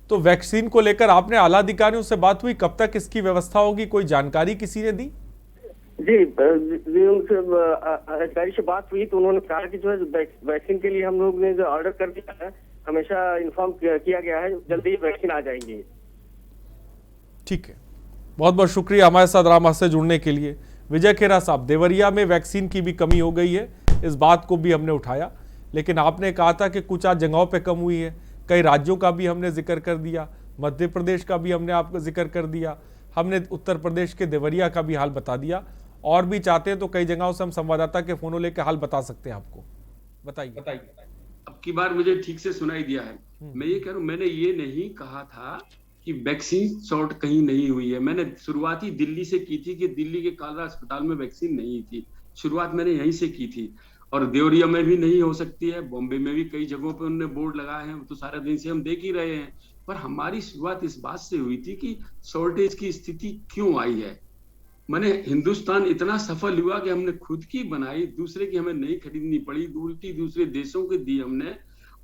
Speaker 1: तो वैक्सीन को लेकर आपने आला अधिकारियों से बात हुई? कब तक इसकी व्यवस्था होगी, कोई जानकारी किसी ने दी?
Speaker 17: जी, उनसे अधिकारी से बात हुई तो उन्होंने कहा कि जो है वैक्सीन के लिए हम लोग ने जो ऑर्डर कर दिया है, हमेशा इन्फॉर्म किया गया है, जल्दी ही वैक्सीन आ जाएंगी।
Speaker 1: ठीक है, बहुत बहुत शुक्रिया हमारे साथ रामा से जुड़ने के लिए। विजय खेरा साहब, देवरिया में वैक्सीन की भी कमी हो गई है, इस बात को भी हमने उठाया, लेकिन आपने कहा था कि कुछ आज जगहों पे कम हुई है। कई राज्यों का भी हमने जिक्र कर दिया, मध्य प्रदेश का भी हमने आपको जिक्र कर दिया,
Speaker 18: हमने उत्तर प्रदेश के देवरिया का भी हाल बता दिया, और भी चाहते हैं तो कई जगहों से हम संवाददाता के फोनों लेकर हाल बता सकते हैं आपको। बताइए।
Speaker 8: अब की बार मुझे ठीक से सुनाई दिया है। मैं ये कह रहा हूँ, मैंने ये नहीं कहा था कि वैक्सीन शॉर्ट कहीं नहीं हुई है। मैंने शुरुआत ही दिल्ली से की थी कि दिल्ली के कालरा अस्पताल में वैक्सीन नहीं थी, शुरुआत मैंने यहीं से की थी। और देवरिया में भी नहीं हो सकती है, बॉम्बे में भी कई जगहों पे उन्होंने बोर्ड लगाए हैं, तो सारे दिन से हम देख ही रहे हैं। पर हमारी शुरुआत इस बात से हुई थी कि शॉर्टेज की स्थिति क्यों आई है। मैंने हिंदुस्तान इतना सफल हुआ कि हमने खुद की बनाई, दूसरे की हमें नहीं खरीदनी पड़ी, उल्टी दूसरे देशों के दी हमने,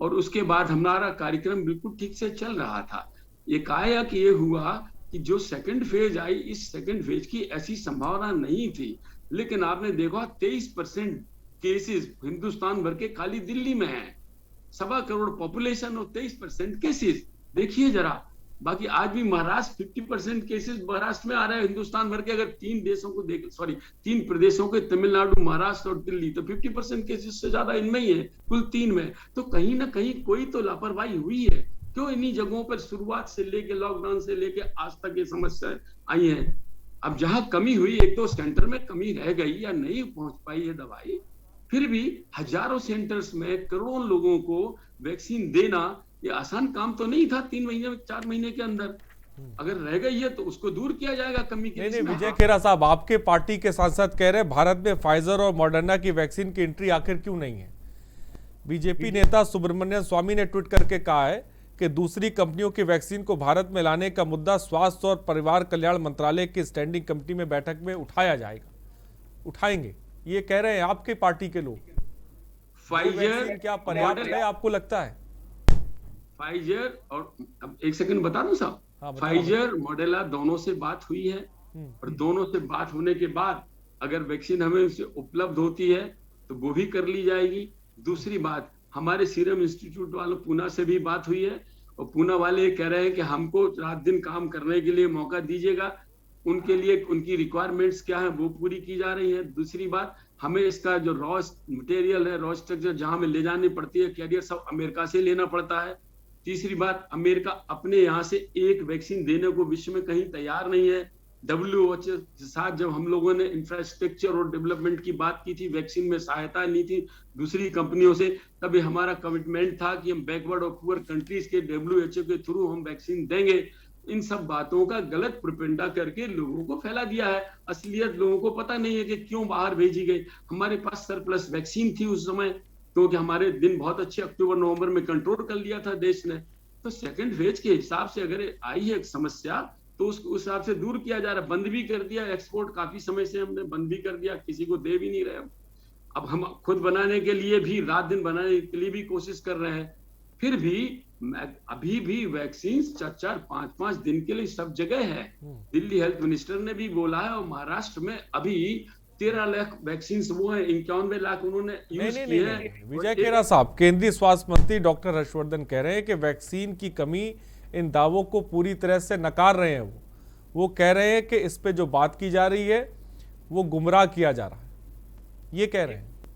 Speaker 8: और उसके बाद हमारा कार्यक्रम बिल्कुल ठीक से चल रहा था। एकाएक ये हुआ कि जो सेकंड फेज आई, इस सेकंड फेज की ऐसी संभावना नहीं थी, लेकिन आपने देखा 23% केसेस हिंदुस्तान भर के खाली दिल्ली में है। 1.25 करोड़ पॉपुलेशन और 23% केसेस, देखिए जरा। बाकी आज भी महाराष्ट्र 50% केसेस महाराष्ट्र में आ रहे हैं हिंदुस्तान भर के। अगर 3 प्रदेशों के तमिलनाडु, महाराष्ट्र और दिल्ली, तो 50% केसेस से ज्यादा इनमें ही है, कुल 3 में। तो कहीं ना कहीं कोई तो लापरवाही हुई है। क्यों इन्हीं जगहों पर शुरुआत से लेके लॉकडाउन से लेके आज तक ये समस्या आई है। अब जहां कमी हुई, एक तो सेंटर में कमी रह गई या नहीं पहुंच पाई है दवाई, फिर भी हजारों सेंटर्स में करोड़ों लोगों को वैक्सीन देना ये आसान काम तो नहीं था 3 महीने में, 4 महीने के अंदर। अगर रह गई है तो उसको दूर किया जाएगा कमी की।
Speaker 18: नहीं, विजय खेरा साहब, आपके पार्टी के सांसद कह रहे हैं भारत में फाइजर और मॉडर्ना की वैक्सीन की एंट्री आखिर क्यों नहीं है। बीजेपी नेता सुब्रमण्यम स्वामी ने ट्वीट करके कहा है कि दूसरी कंपनियों की वैक्सीन को भारत में लाने का मुद्दा स्वास्थ्य और परिवार कल्याण मंत्रालय की स्टैंडिंग कमेटी में बैठक में उठाया जाएगा, उठाएंगे, ये कह रहे हैं आपके पार्टी के लोग।
Speaker 8: फाइजर
Speaker 18: क्या पर्याप्त है आपको लगता है?
Speaker 8: फाइजर और अब एक सेकंड बता दूं साहब, फाइजर मॉडर्ना दोनों से बात हुई है, और दोनों से बात होने के बाद अगर वैक्सीन हमें उससे उपलब्ध होती है तो वो भी कर ली जाएगी। दूसरी बात, हमारे सीरम इंस्टीट्यूट वालों पूना से भी बात हुई है, और पूना वाले कह रहे हैं कि हमको रात दिन काम करने के लिए मौका दीजिएगा। उनके लिए उनकी रिक्वायरमेंट्स क्या है वो पूरी की जा रही है। दूसरी बात, हमें इसका जो रॉ मटेरियल है, रॉ स्ट्रक्चर जहां हमें ले जानी पड़ती है, कैरियर सब अमेरिका से लेना पड़ता है। तीसरी बात, अमेरिका अपने यहाँ से एक वैक्सीन देने को विश्व में कहीं तैयार नहीं है। WHO के साथ जब हम लोगों ने इंफ्रास्ट्रक्चर और डेवलपमेंट की बात की थी, वैक्सीन में सहायता ली थी दूसरी कंपनियों से, तभी हमारा कमिटमेंट था कि हम बैकवर्ड और पुअर कंट्रीज के WHO के थ्रू हम वैक्सीन देंगे। इन सब बातों का गलत प्रोपेगेंडा करके लोगों को फैला दिया है। असलियत लोगों को पता नहीं है कि क्यों बाहर भेजी गई। हमारे पास सरप्लस वैक्सीन थी उस समय, क्योंकि हमारे दिन बहुत अच्छे अक्टूबर नवंबर में कंट्रोल कर लिया था देश ने। तो सेकंड फेज के हिसाब से अगर आई है एक समस्या तो उस हिसाब से दूर किया जा रहा है। बंद भी कर दिया एक्सपोर्ट, काफी समय से हमने बंद भी कर दिया, किसी को दे भी नहीं रहे। अब हम खुद बनाने के लिए भी, रात दिन बनाने के लिए भी कोशिश कर रहे हैं। फिर भी अभी भी वैक्सीन 4-5 दिन के लिए सब जगह है। दिल्ली हेल्थ मिनिस्टर ने भी बोला है, और महाराष्ट्र में अभी 13 लाख वैक्सीन वो है, 91 लाख उन्होंने यूज किए हैं।
Speaker 18: विजय खेरा साहब, केंद्रीय स्वास्थ्य मंत्री डॉक्टर हर्षवर्धन कह रहे हैं कि वैक्सीन की कमी, इन दावों को पूरी तरह से नकार रहे हैं। वो कह रहे हैं कि इस पे जो बात की जा रही है वो गुमराह किया जा रहा है, ये कह रहे हैं।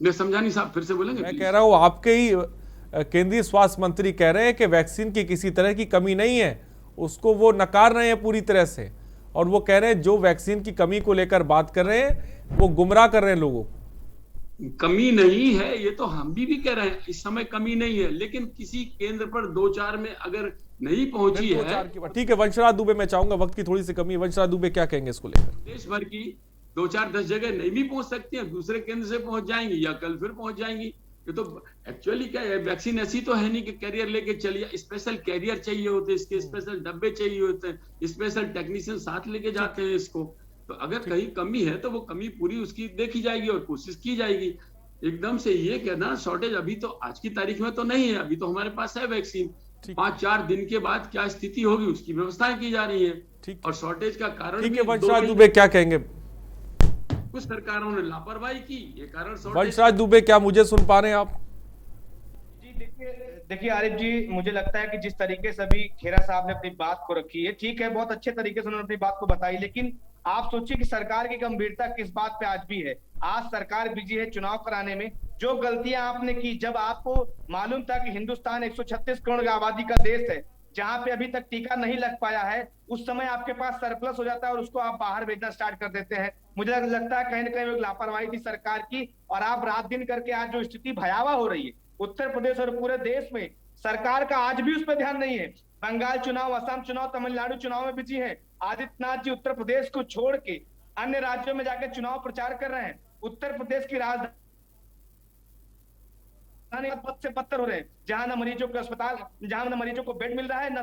Speaker 8: मैं समझा नहीं साहब, फिर से बोलेंगे?
Speaker 18: मैं कह रहा हूँ आपके ही केंद्रीय स्वास्थ्य मंत्री कह रहे हैं कि वैक्सीन की किसी तरह की कमी नहीं है, उसको वो नकार रहे हैं पूरी तरह से, और वो कह रहे हैं जो वैक्सीन की कमी को लेकर बात कर रहे हैं वो गुमराह कर रहे हैं लोगों को।
Speaker 8: कमी नहीं है, ये तो हम भी कह रहे हैं, इस समय कमी नहीं है, लेकिन किसी केंद्र पर 2-4 में अगर नहीं पहुंची है।
Speaker 18: ठीक है, वंशराज दुबे, मैं चाहूंगा, वक्त की थोड़ी सी कमी है, वंशराज दुबे क्या कहेंगे इसको लेकर?
Speaker 8: देश भर की 2-4-10 जगह नहीं भी पहुंच सकती है, दूसरे केंद्र से पहुंच जाएंगी या कल फिर पहुंच जाएंगी। ये तो एक्चुअली क्या है, वैक्सीन ऐसी तो है नहीं कि कैरियर लेके चलिए, स्पेशल कैरियर चाहिए होते, इसके स्पेशल डब्बे चाहिए होते हैं, स्पेशल टेक्नीशियन साथ लेके जाते हैं इसको। तो अगर कहीं कमी है तो वो कमी पूरी उसकी देखी जाएगी और कोशिश की जाएगी। एकदम से ये कहना शॉर्टेज अभी तो आज की तारीख में तो नहीं है, अभी तो हमारे पास है वैक्सीन। 5-4 दिन के बाद क्या स्थिति होगी उसकी व्यवस्थाएं की जा रही है। और शॉर्टेज का कारण
Speaker 18: ठीक है, वंशराज दुबे क्या कहेंगे?
Speaker 8: कुछ सरकारों ने लापरवाही की, ये कारण
Speaker 18: वंशराज दुबे, क्या मुझे सुन पा रहे हैं आप?
Speaker 19: देखिए आरिफ जी, मुझे लगता है कि जिस तरीके से अभी खेरा साहब ने अपनी बात को रखी है, ठीक है, बहुत अच्छे तरीके से उन्होंने अपनी बात को बताई, लेकिन आप सोचिए कि सरकार की गंभीरता किस बात पे आज भी है। आज सरकार बिजी है चुनाव कराने में। जो गलतियां आपने की, जब आपको मालूम था कि हिंदुस्तान 136 करोड़ की आबादी का देश है, जहां पे अभी तक टीका नहीं लग पाया है, उस समय आपके पास सरप्लस हो जाता है और उसको आप बाहर भेजना स्टार्ट कर देते हैं। मुझे लगता है कहीं ना कहीं एक लापरवाही थी सरकार की, और आप रात दिन करके आज जो स्थिति भयावह हो रही है उत्तर प्रदेश और पूरे देश में, सरकार का आज भी उस पर ध्यान नहीं है। बंगाल चुनाव, असम चुनाव, तमिलनाडु चुनाव में बिजी है। आदित्यनाथ जी उत्तर प्रदेश को छोड़ के अन्य राज्यों में जाकर चुनाव प्रचार कर रहे हैं। उत्तर प्रदेश की राजधानी पद से पत्थर हो रहे हैं, जहां न मरीजों को अस्पताल, जहां न मरीजों को बेड मिल रहा है, न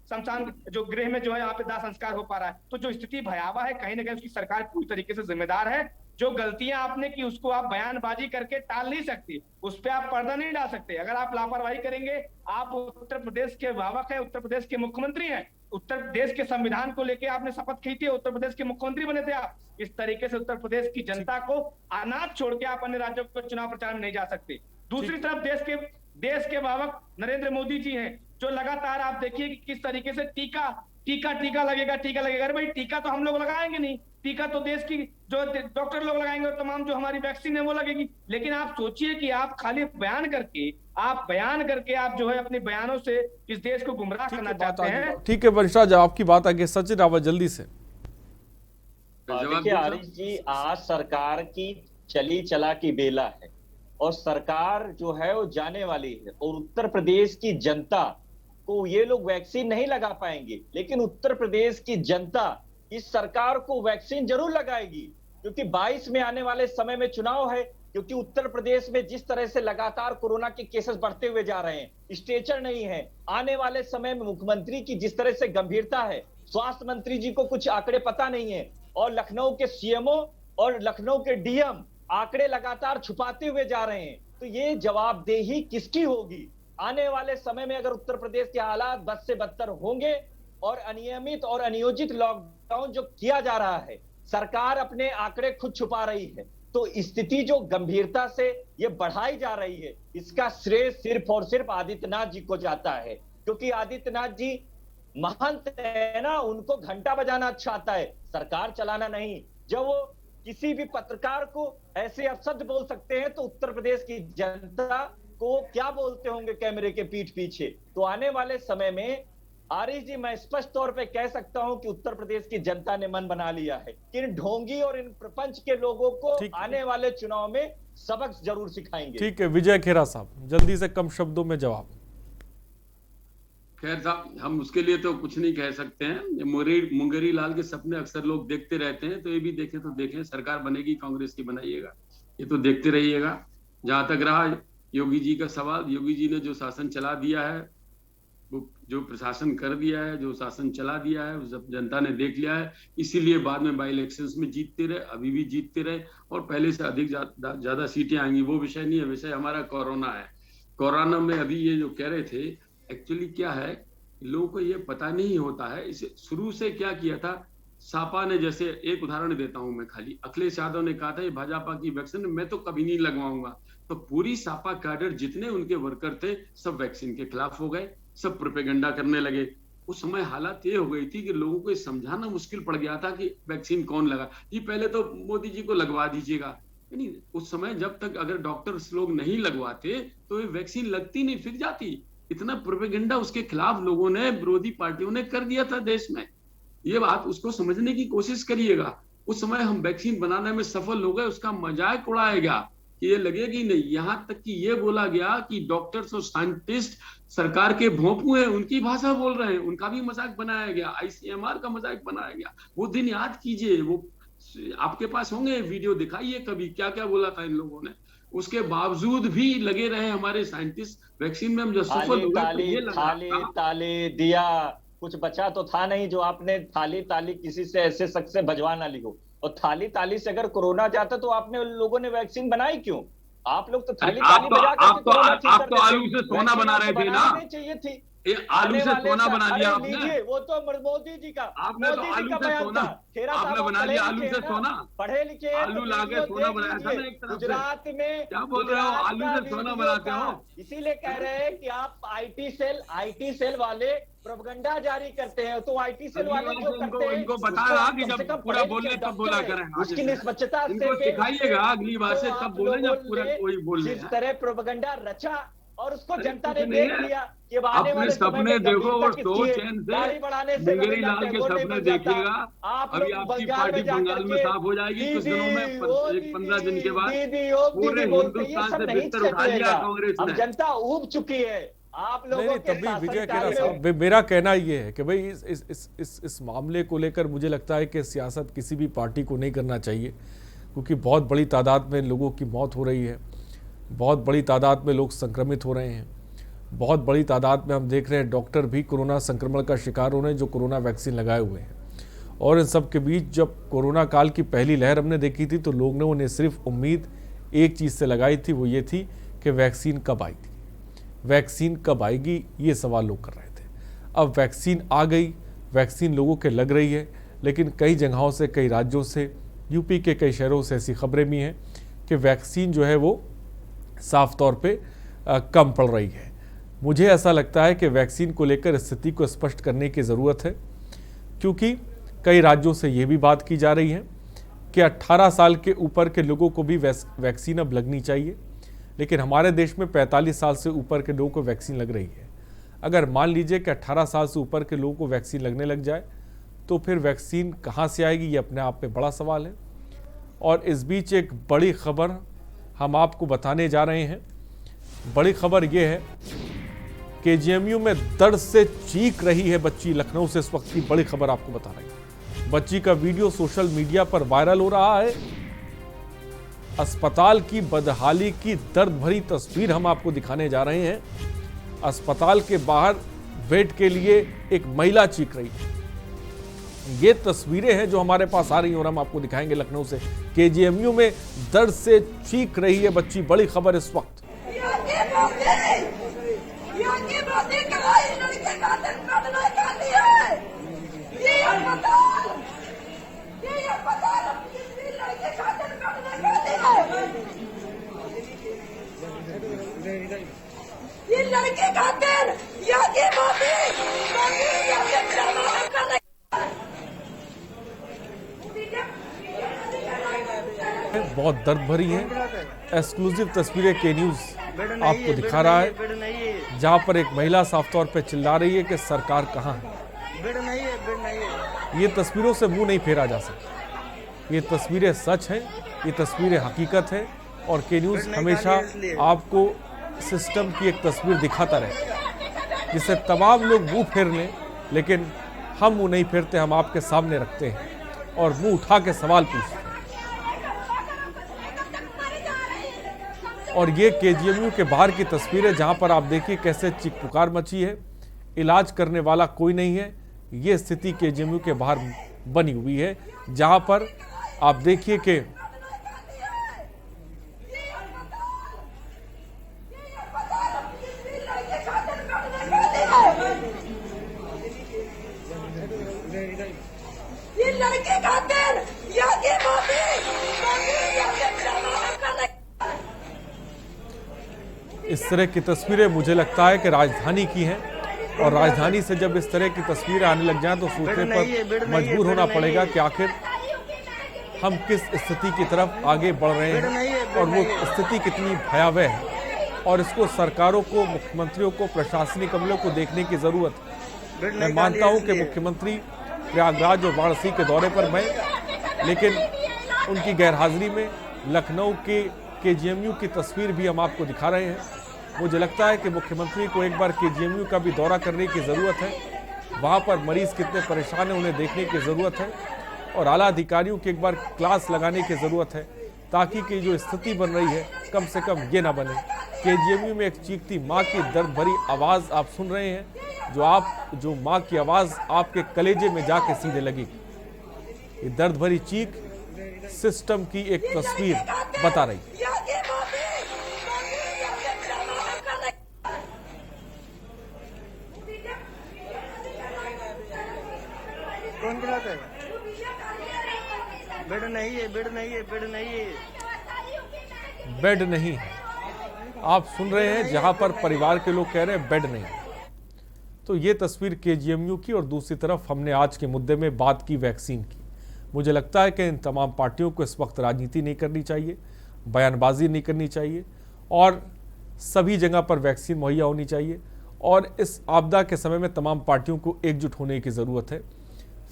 Speaker 19: शमशान जो गृह में जो है यहाँ पे दाह संस्कार हो पा रहा है। तो जो स्थिति भयावह है, कहीं ना कहीं उसकी सरकार पूरी तरीके से जिम्मेदार है। जो गलतियां आपने की उसको आप बयानबाजी करके टाल नहीं सकती, उस पर आप पर्दा नहीं डाल सकते। अगर आप लापरवाही करेंगे, आप उत्तर प्रदेश के अभिभावक है, उत्तर प्रदेश के मुख्यमंत्री हैं, उत्तर प्रदेश के संविधान को लेकर आपने शपथ की थी, उत्तर प्रदेश के मुख्यमंत्री बने थे आप। इस तरीके से उत्तर प्रदेश की जनता को अनाथ छोड़ के आप अन्य राज्यों को चुनाव प्रचार में नहीं जा सकते। दूसरी तरफ देश के अभिभावक नरेंद्र मोदी जी हैं, जो लगातार आप देखिए कि किस तरीके से टीका लगेगा। अरे भाई, टीका तो हम लोग लगाएंगे नहीं, टीका तो देश की जो डॉक्टर लोग लगाएंगे और तमाम जो हमारी वैक्सीन है वो लगेगी। लेकिन आप सोचिए कि आप खाली बयान करके आप जो है अपने बयानों से इस देश को गुमराह करना चाहते हैं।
Speaker 18: ठीक है वंशराज, आपकी बात आगे। सचिन रावत जल्दी से।
Speaker 6: देखिए आरिफ जी, आज सरकार की चली चला की बेला है और सरकार जो है वो जाने वाली है, और उत्तर प्रदेश की जनता को ये लोग वैक्सीन नहीं लगा पाएंगे, लेकिन उत्तर प्रदेश की जनता इस सरकार को वैक्सीन जरूर लगाएगी, क्योंकि 22 में आने वाले समय में चुनाव है। क्योंकि उत्तर प्रदेश में जिस तरह से लगातार कोरोना के केसेस बढ़ते हुए जा रहे हैं, स्ट्रेचर नहीं है, आने वाले समय में मुख्यमंत्री की जिस तरह से गंभीरता है, स्वास्थ्य मंत्री जी को कुछ आंकड़े पता नहीं है, और लखनऊ के सीएमओ और लखनऊ के डीएम आंकड़े लगातार छुपाते हुए जा रहे हैं। तो ये जवाबदेही किसकी होगी? आने वाले समय में अगर उत्तर प्रदेश के हालात बद से बदतर होंगे और अनियमित और अनियोजित लॉकडाउन जो किया जा रहा है, सरकार अपने आंकड़े खुद छुपा रही है, तो स्थिति जो गंभीरता से ये बढ़ाई जा रही है, इसका श्रेय सिर्फ और सिर्फ आदित्यनाथ जी को जाता है। क्योंकि आदित्यनाथ जी महंत है ना, उनको घंटा बजाना अच्छा आता है, सरकार चलाना नहीं। जब वो किसी भी पत्रकार को ऐसे अपशब्द बोल सकते हैं, तो उत्तर प्रदेश की जनता को क्या बोलते होंगे कैमरे के पीठ पीछे। तो आने वाले समय में आरिफ जी, मैं स्पष्ट तौर पे कह सकता हूं कि उत्तर प्रदेश की जनता ने मन बना लिया है कि इन ढोंगी और इन प्रपंच के लोगों को आने वाले चुनाव में सबक जरूर सिखाएंगे।
Speaker 18: ठीक है विजय खेरा साहब, जल्दी से कम शब्दों में जवाब।
Speaker 8: खैर साहब, हम उसके लिए तो कुछ नहीं कह सकते हैं। मुंगेरी लाल के सपने अक्सर लोग देखते रहते हैं, तो ये भी देखें तो देखें, सरकार बनेगी कांग्रेस की बनाइएगा, ये तो देखते रहिएगा। जहां तक रहा योगी जी का सवाल, योगी जी ने जो शासन चला दिया है, वो जो प्रशासन कर दिया है, जो शासन चला दिया है, सब जनता ने देख लिया है। इसीलिए बाद में बाई इलेक्शंस में जीतते रहे, अभी भी जीतते रहे, और पहले से अधिक ज्यादा सीटें आएंगी। वो विषय नहीं है, विषय हमारा कोरोना है। कोरोना में अभी ये जो कह रहे थे, एक्चुअली क्या है, लोगों को ये पता नहीं होता है। इसे शुरू से क्या किया था सापा ने, जैसे एक उदाहरण देता हूं मैं खाली, अखिलेश यादव ने कहा था ये भाजपा की वैक्सीन मैं तो कभी नहीं लगवाऊंगा, तो पूरी सापा कैडर जितने उनके वर्कर थे सब वैक्सीन के खिलाफ हो गए, सब प्रोपेगेंडा करने लगे। उस समय हालात ये हो गई थी कि लोगों को ये समझाना मुश्किल पड़ गया था कि वैक्सीन कौन लगा, जी पहले तो मोदी जी को लगवा दीजिएगा। यानी उस समय जब तक अगर डॉक्टर्स लोग नहीं लगवाते तो ये वैक्सीन लगती नहीं, फिर जाती। इतना प्रोपेगेंडा उसके खिलाफ लोगों ने, विरोधी पार्टियों ने कर दिया था देश में। ये बात उसको समझने की कोशिश करिएगा। उस समय हम वैक्सीन बनाने में सफल हो गए, उसका मजाक उड़ाया गया कि ये लगेगी नहीं। यहां तक कि ये बोला गया कि डॉक्टर्स और साइंटिस्ट सरकार के भोंपू हैं, उनकी भाषा बोल रहे हैं, उनका भी मजाक बनाया गया, आईसीएमआर का मजाक बनाया गया। वो दिन याद कीजिए, वो आपके पास होंगे वीडियो, दिखाइए कभी क्या क्या बोला था इन लोगों ने। उसके बावजूद भी लगे रहे हमारे साइंटिस्ट वैक्सीन में। हम जब सफल हुए
Speaker 6: ताली दिया, कुछ बचा तो था नहीं जो आपने थाली किसी से ऐसे शख्स से भजवा ना ली हो। और थाली से अगर कोरोना जाता तो आपने उन लोगों ने वैक्सीन बनाई क्यों? आप लोग तो थाली बजा के
Speaker 8: आप तो आलू से सोना बना रहे थे ना,
Speaker 6: चाहिए थी।
Speaker 8: आलू से सोना बना दिया आपने।
Speaker 6: वो तो मोदी जी का,
Speaker 8: आपने तो आलू से सोना आपने बना लिया, आलू से सोना,
Speaker 6: पढ़े लिखे,
Speaker 8: आलू लाके सोना बनाया था ना एक तरफ से।
Speaker 6: गुजरात में
Speaker 8: क्या बोल रहे हो, आलू से सोना बनाते हो?
Speaker 6: इसीलिए कह रहे हैं कि आप आईटी सेल वाले प्रोपेगेंडा जारी करते हैं। तो आईटी सेल वाले जो करते हैं,
Speaker 8: इनको बताया कि जब पूरा बोले तब बोला करें,
Speaker 6: उसकी निष्पक्षता
Speaker 8: से सिखाइएगा अगली बार से, तब बोले जब पूरा कोई बोल।
Speaker 6: जिस तरह प्रोपेगेंडा रचा
Speaker 20: और उसको जनता ने
Speaker 8: कुछ
Speaker 20: देख
Speaker 8: नहीं है।
Speaker 20: लिया कि अब आने
Speaker 8: अपने
Speaker 20: वाले समय
Speaker 8: सपने
Speaker 20: में
Speaker 8: देखो
Speaker 20: गंभीरता
Speaker 8: और
Speaker 20: किसकी
Speaker 8: दो
Speaker 20: है।
Speaker 8: चैन से
Speaker 20: दाढ़ी बढ़ाने से
Speaker 8: मुंगेरी
Speaker 20: रविंद्रनाथ
Speaker 8: लाल के
Speaker 20: टैगोर नहीं
Speaker 8: सपने
Speaker 20: बन जाता।
Speaker 8: देखिएगा।
Speaker 20: आप
Speaker 8: अभी
Speaker 20: लोग
Speaker 8: आपकी
Speaker 20: बंगाल
Speaker 8: पार्टी
Speaker 20: में जाकर
Speaker 8: बंगाल में
Speaker 20: के
Speaker 8: साफ हो जाएगी कुछ दिनों में, एक 15 दिन के बाद पूरे हिंदुस्तान से बिस्तर उठा लिया कांग्रेस
Speaker 20: अब
Speaker 8: ने।
Speaker 20: जनता ऊब चुकी है आप लोगों
Speaker 18: नहीं,
Speaker 20: के
Speaker 18: तभी विजय
Speaker 20: शासनकाल
Speaker 18: खेरा
Speaker 20: में।
Speaker 18: साहब, मेरा कहना ये है कि भाई इस मामले को लेकर मुझे लगता है कि सियासत किसी भी पार्टी को नहीं करना चाहिए, क्योंकि बहुत बड़ी तादाद में लोगों की मौत हो रही है, बहुत बड़ी तादाद में लोग संक्रमित हो रहे हैं, बहुत बड़ी तादाद में हम देख रहे हैं डॉक्टर भी कोरोना संक्रमण का शिकार हो रहे हैं जो कोरोना वैक्सीन लगाए हुए हैं। और इन सब के बीच जब कोरोना काल की पहली लहर हमने देखी थी तो लोग ने उन्हें सिर्फ उम्मीद एक चीज़ से लगाई थी, वो ये थी कि वैक्सीन कब आएगी, वैक्सीन कब आएगी, ये सवाल लोग कर रहे थे। अब वैक्सीन आ गई, वैक्सीन लोगों के लग रही है, लेकिन कई जगहों से, कई राज्यों से, यूपी के कई शहरों से ऐसी खबरें भी हैं कि वैक्सीन जो है वो साफ तौर पे कम पड़ रही है। मुझे ऐसा लगता है कि वैक्सीन को लेकर स्थिति को स्पष्ट करने की ज़रूरत है, क्योंकि कई राज्यों से ये भी बात की जा रही है कि 18 साल के ऊपर के लोगों को भी वैक्सीन अब लगनी चाहिए, लेकिन हमारे देश में 45 साल से ऊपर के लोगों को वैक्सीन लग रही है। अगर मान लीजिए कि 18 साल से ऊपर के लोगों को वैक्सीन लगने लग जाए तो फिर वैक्सीन कहाँ से आएगी, ये अपने आप में बड़ा सवाल है। और इस बीच एक बड़ी खबर हम आपको बताने जा रहे हैं। बड़ी खबर ये है कि जेएमयू में दर्द से चीख रही है बच्ची, लखनऊ से इस वक्त की बड़ी खबर आपको बता रही है। बच्ची का वीडियो सोशल मीडिया पर वायरल हो रहा है। अस्पताल की बदहाली की दर्द भरी तस्वीर हम आपको दिखाने जा रहे हैं। अस्पताल के बाहर वेट के लिए एक महिला चीख रही है। ये तस्वीरें हैं जो हमारे पास आ रही हैं और हम आपको दिखाएंगे लखनऊ से। केजीएमयू में दर्द से चीख रही है बच्ची, बड़ी खबर इस वक्त।
Speaker 21: ये लड़के खातिर ये
Speaker 18: बहुत दर्द भरी है। एक्सक्लूसिव तस्वीरें के न्यूज़ आपको दिखा रहा है, जहां पर एक महिला साफ तौर पे चिल्ला रही है कि सरकार कहां है। ये तस्वीरों से मुंह नहीं फेरा जा सकता। ये तस्वीरें सच हैं, ये तस्वीरें हकीकत है, और के न्यूज़ हमेशा आपको सिस्टम की एक तस्वीर दिखाता रहे जिससे तमाम लोग मुंह फेर लें, लेकिन हम मुंह नहीं फेरते, हम आपके सामने रखते हैं और मुंह उठा के सवाल पूछते हैं। और ये केजीएमयू के बाहर की तस्वीर है, जहां पर आप देखिए कैसे चीख पुकार मची है। इलाज करने वाला कोई नहीं है। ये स्थिति केजीएमयू के बाहर बनी हुई है, जहां पर आप देखिए कि
Speaker 21: ये लड़के खातिर ये
Speaker 18: इस तरह की तस्वीरें मुझे लगता है कि राजधानी की हैं, और राजधानी से जब इस तरह की तस्वीरें आने लग जाएं तो सोचने पर मजबूर होना पड़ेगा कि आखिर हम किस स्थिति की तरफ आगे बढ़ रहे हैं और वो स्थिति कितनी भयावह है। और इसको सरकारों को, मुख्यमंत्रियों को, प्रशासनिक अमलों को देखने की ज़रूरत है। मैं मानता हूं कि मुख्यमंत्री प्रयागराज और वाराणसी के दौरे पर मैं, लेकिन उनकी गैरहाजिरी में लखनऊ के केजीएमयू की तस्वीर भी हम आपको दिखा रहे हैं। मुझे लगता है कि मुख्यमंत्री को एक बार केजीएमयू का भी दौरा करने की ज़रूरत है। वहाँ पर मरीज़ कितने परेशान हैं उन्हें देखने की ज़रूरत है, और आला अधिकारियों की एक बार क्लास लगाने की ज़रूरत है, ताकि कि जो स्थिति बन रही है कम से कम ये ना बने। केजीएमयू में एक चीखती माँ की दर्द भरी आवाज़ आप सुन रहे हैं, जो माँ की आवाज़ आपके कलेजे में जाके सीधे लगी। ये दर्द भरी चीख सिस्टम की एक तस्वीर बता रही है।
Speaker 21: कौन बुलाता है? बेड नहीं है, बेड नहीं है, बेड नहीं है,
Speaker 18: बेड नहीं है। आप सुन रहे हैं, जहां पर परिवार के लोग कह रहे हैं बेड नहीं है। तो ये तस्वीर केजीएमयू की, और दूसरी तरफ हमने आज के मुद्दे में बात की वैक्सीन की। मुझे लगता है कि इन तमाम पार्टियों को इस वक्त राजनीति नहीं करनी चाहिए, बयानबाजी नहीं करनी चाहिए, और सभी जगह पर वैक्सीन मुहैया होनी चाहिए और इस आपदा के समय में तमाम पार्टियों को एकजुट होने की ज़रूरत है।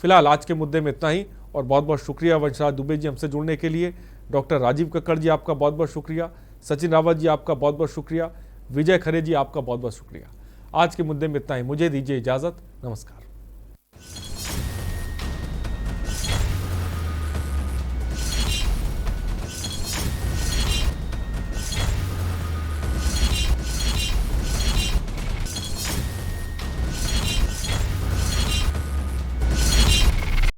Speaker 18: फिलहाल आज के मुद्दे में इतना ही और बहुत बहुत शुक्रिया वंशराज दुबे जी हमसे जुड़ने के लिए। डॉक्टर राजीव कक्कड़ जी आपका बहुत बहुत शुक्रिया। सचिन रावत जी आपका बहुत बहुत शुक्रिया। विजय खरे जी आपका बहुत बहुत शुक्रिया। आज के मुद्दे में इतना ही। मुझे दीजिए इजाज़त। नमस्कार।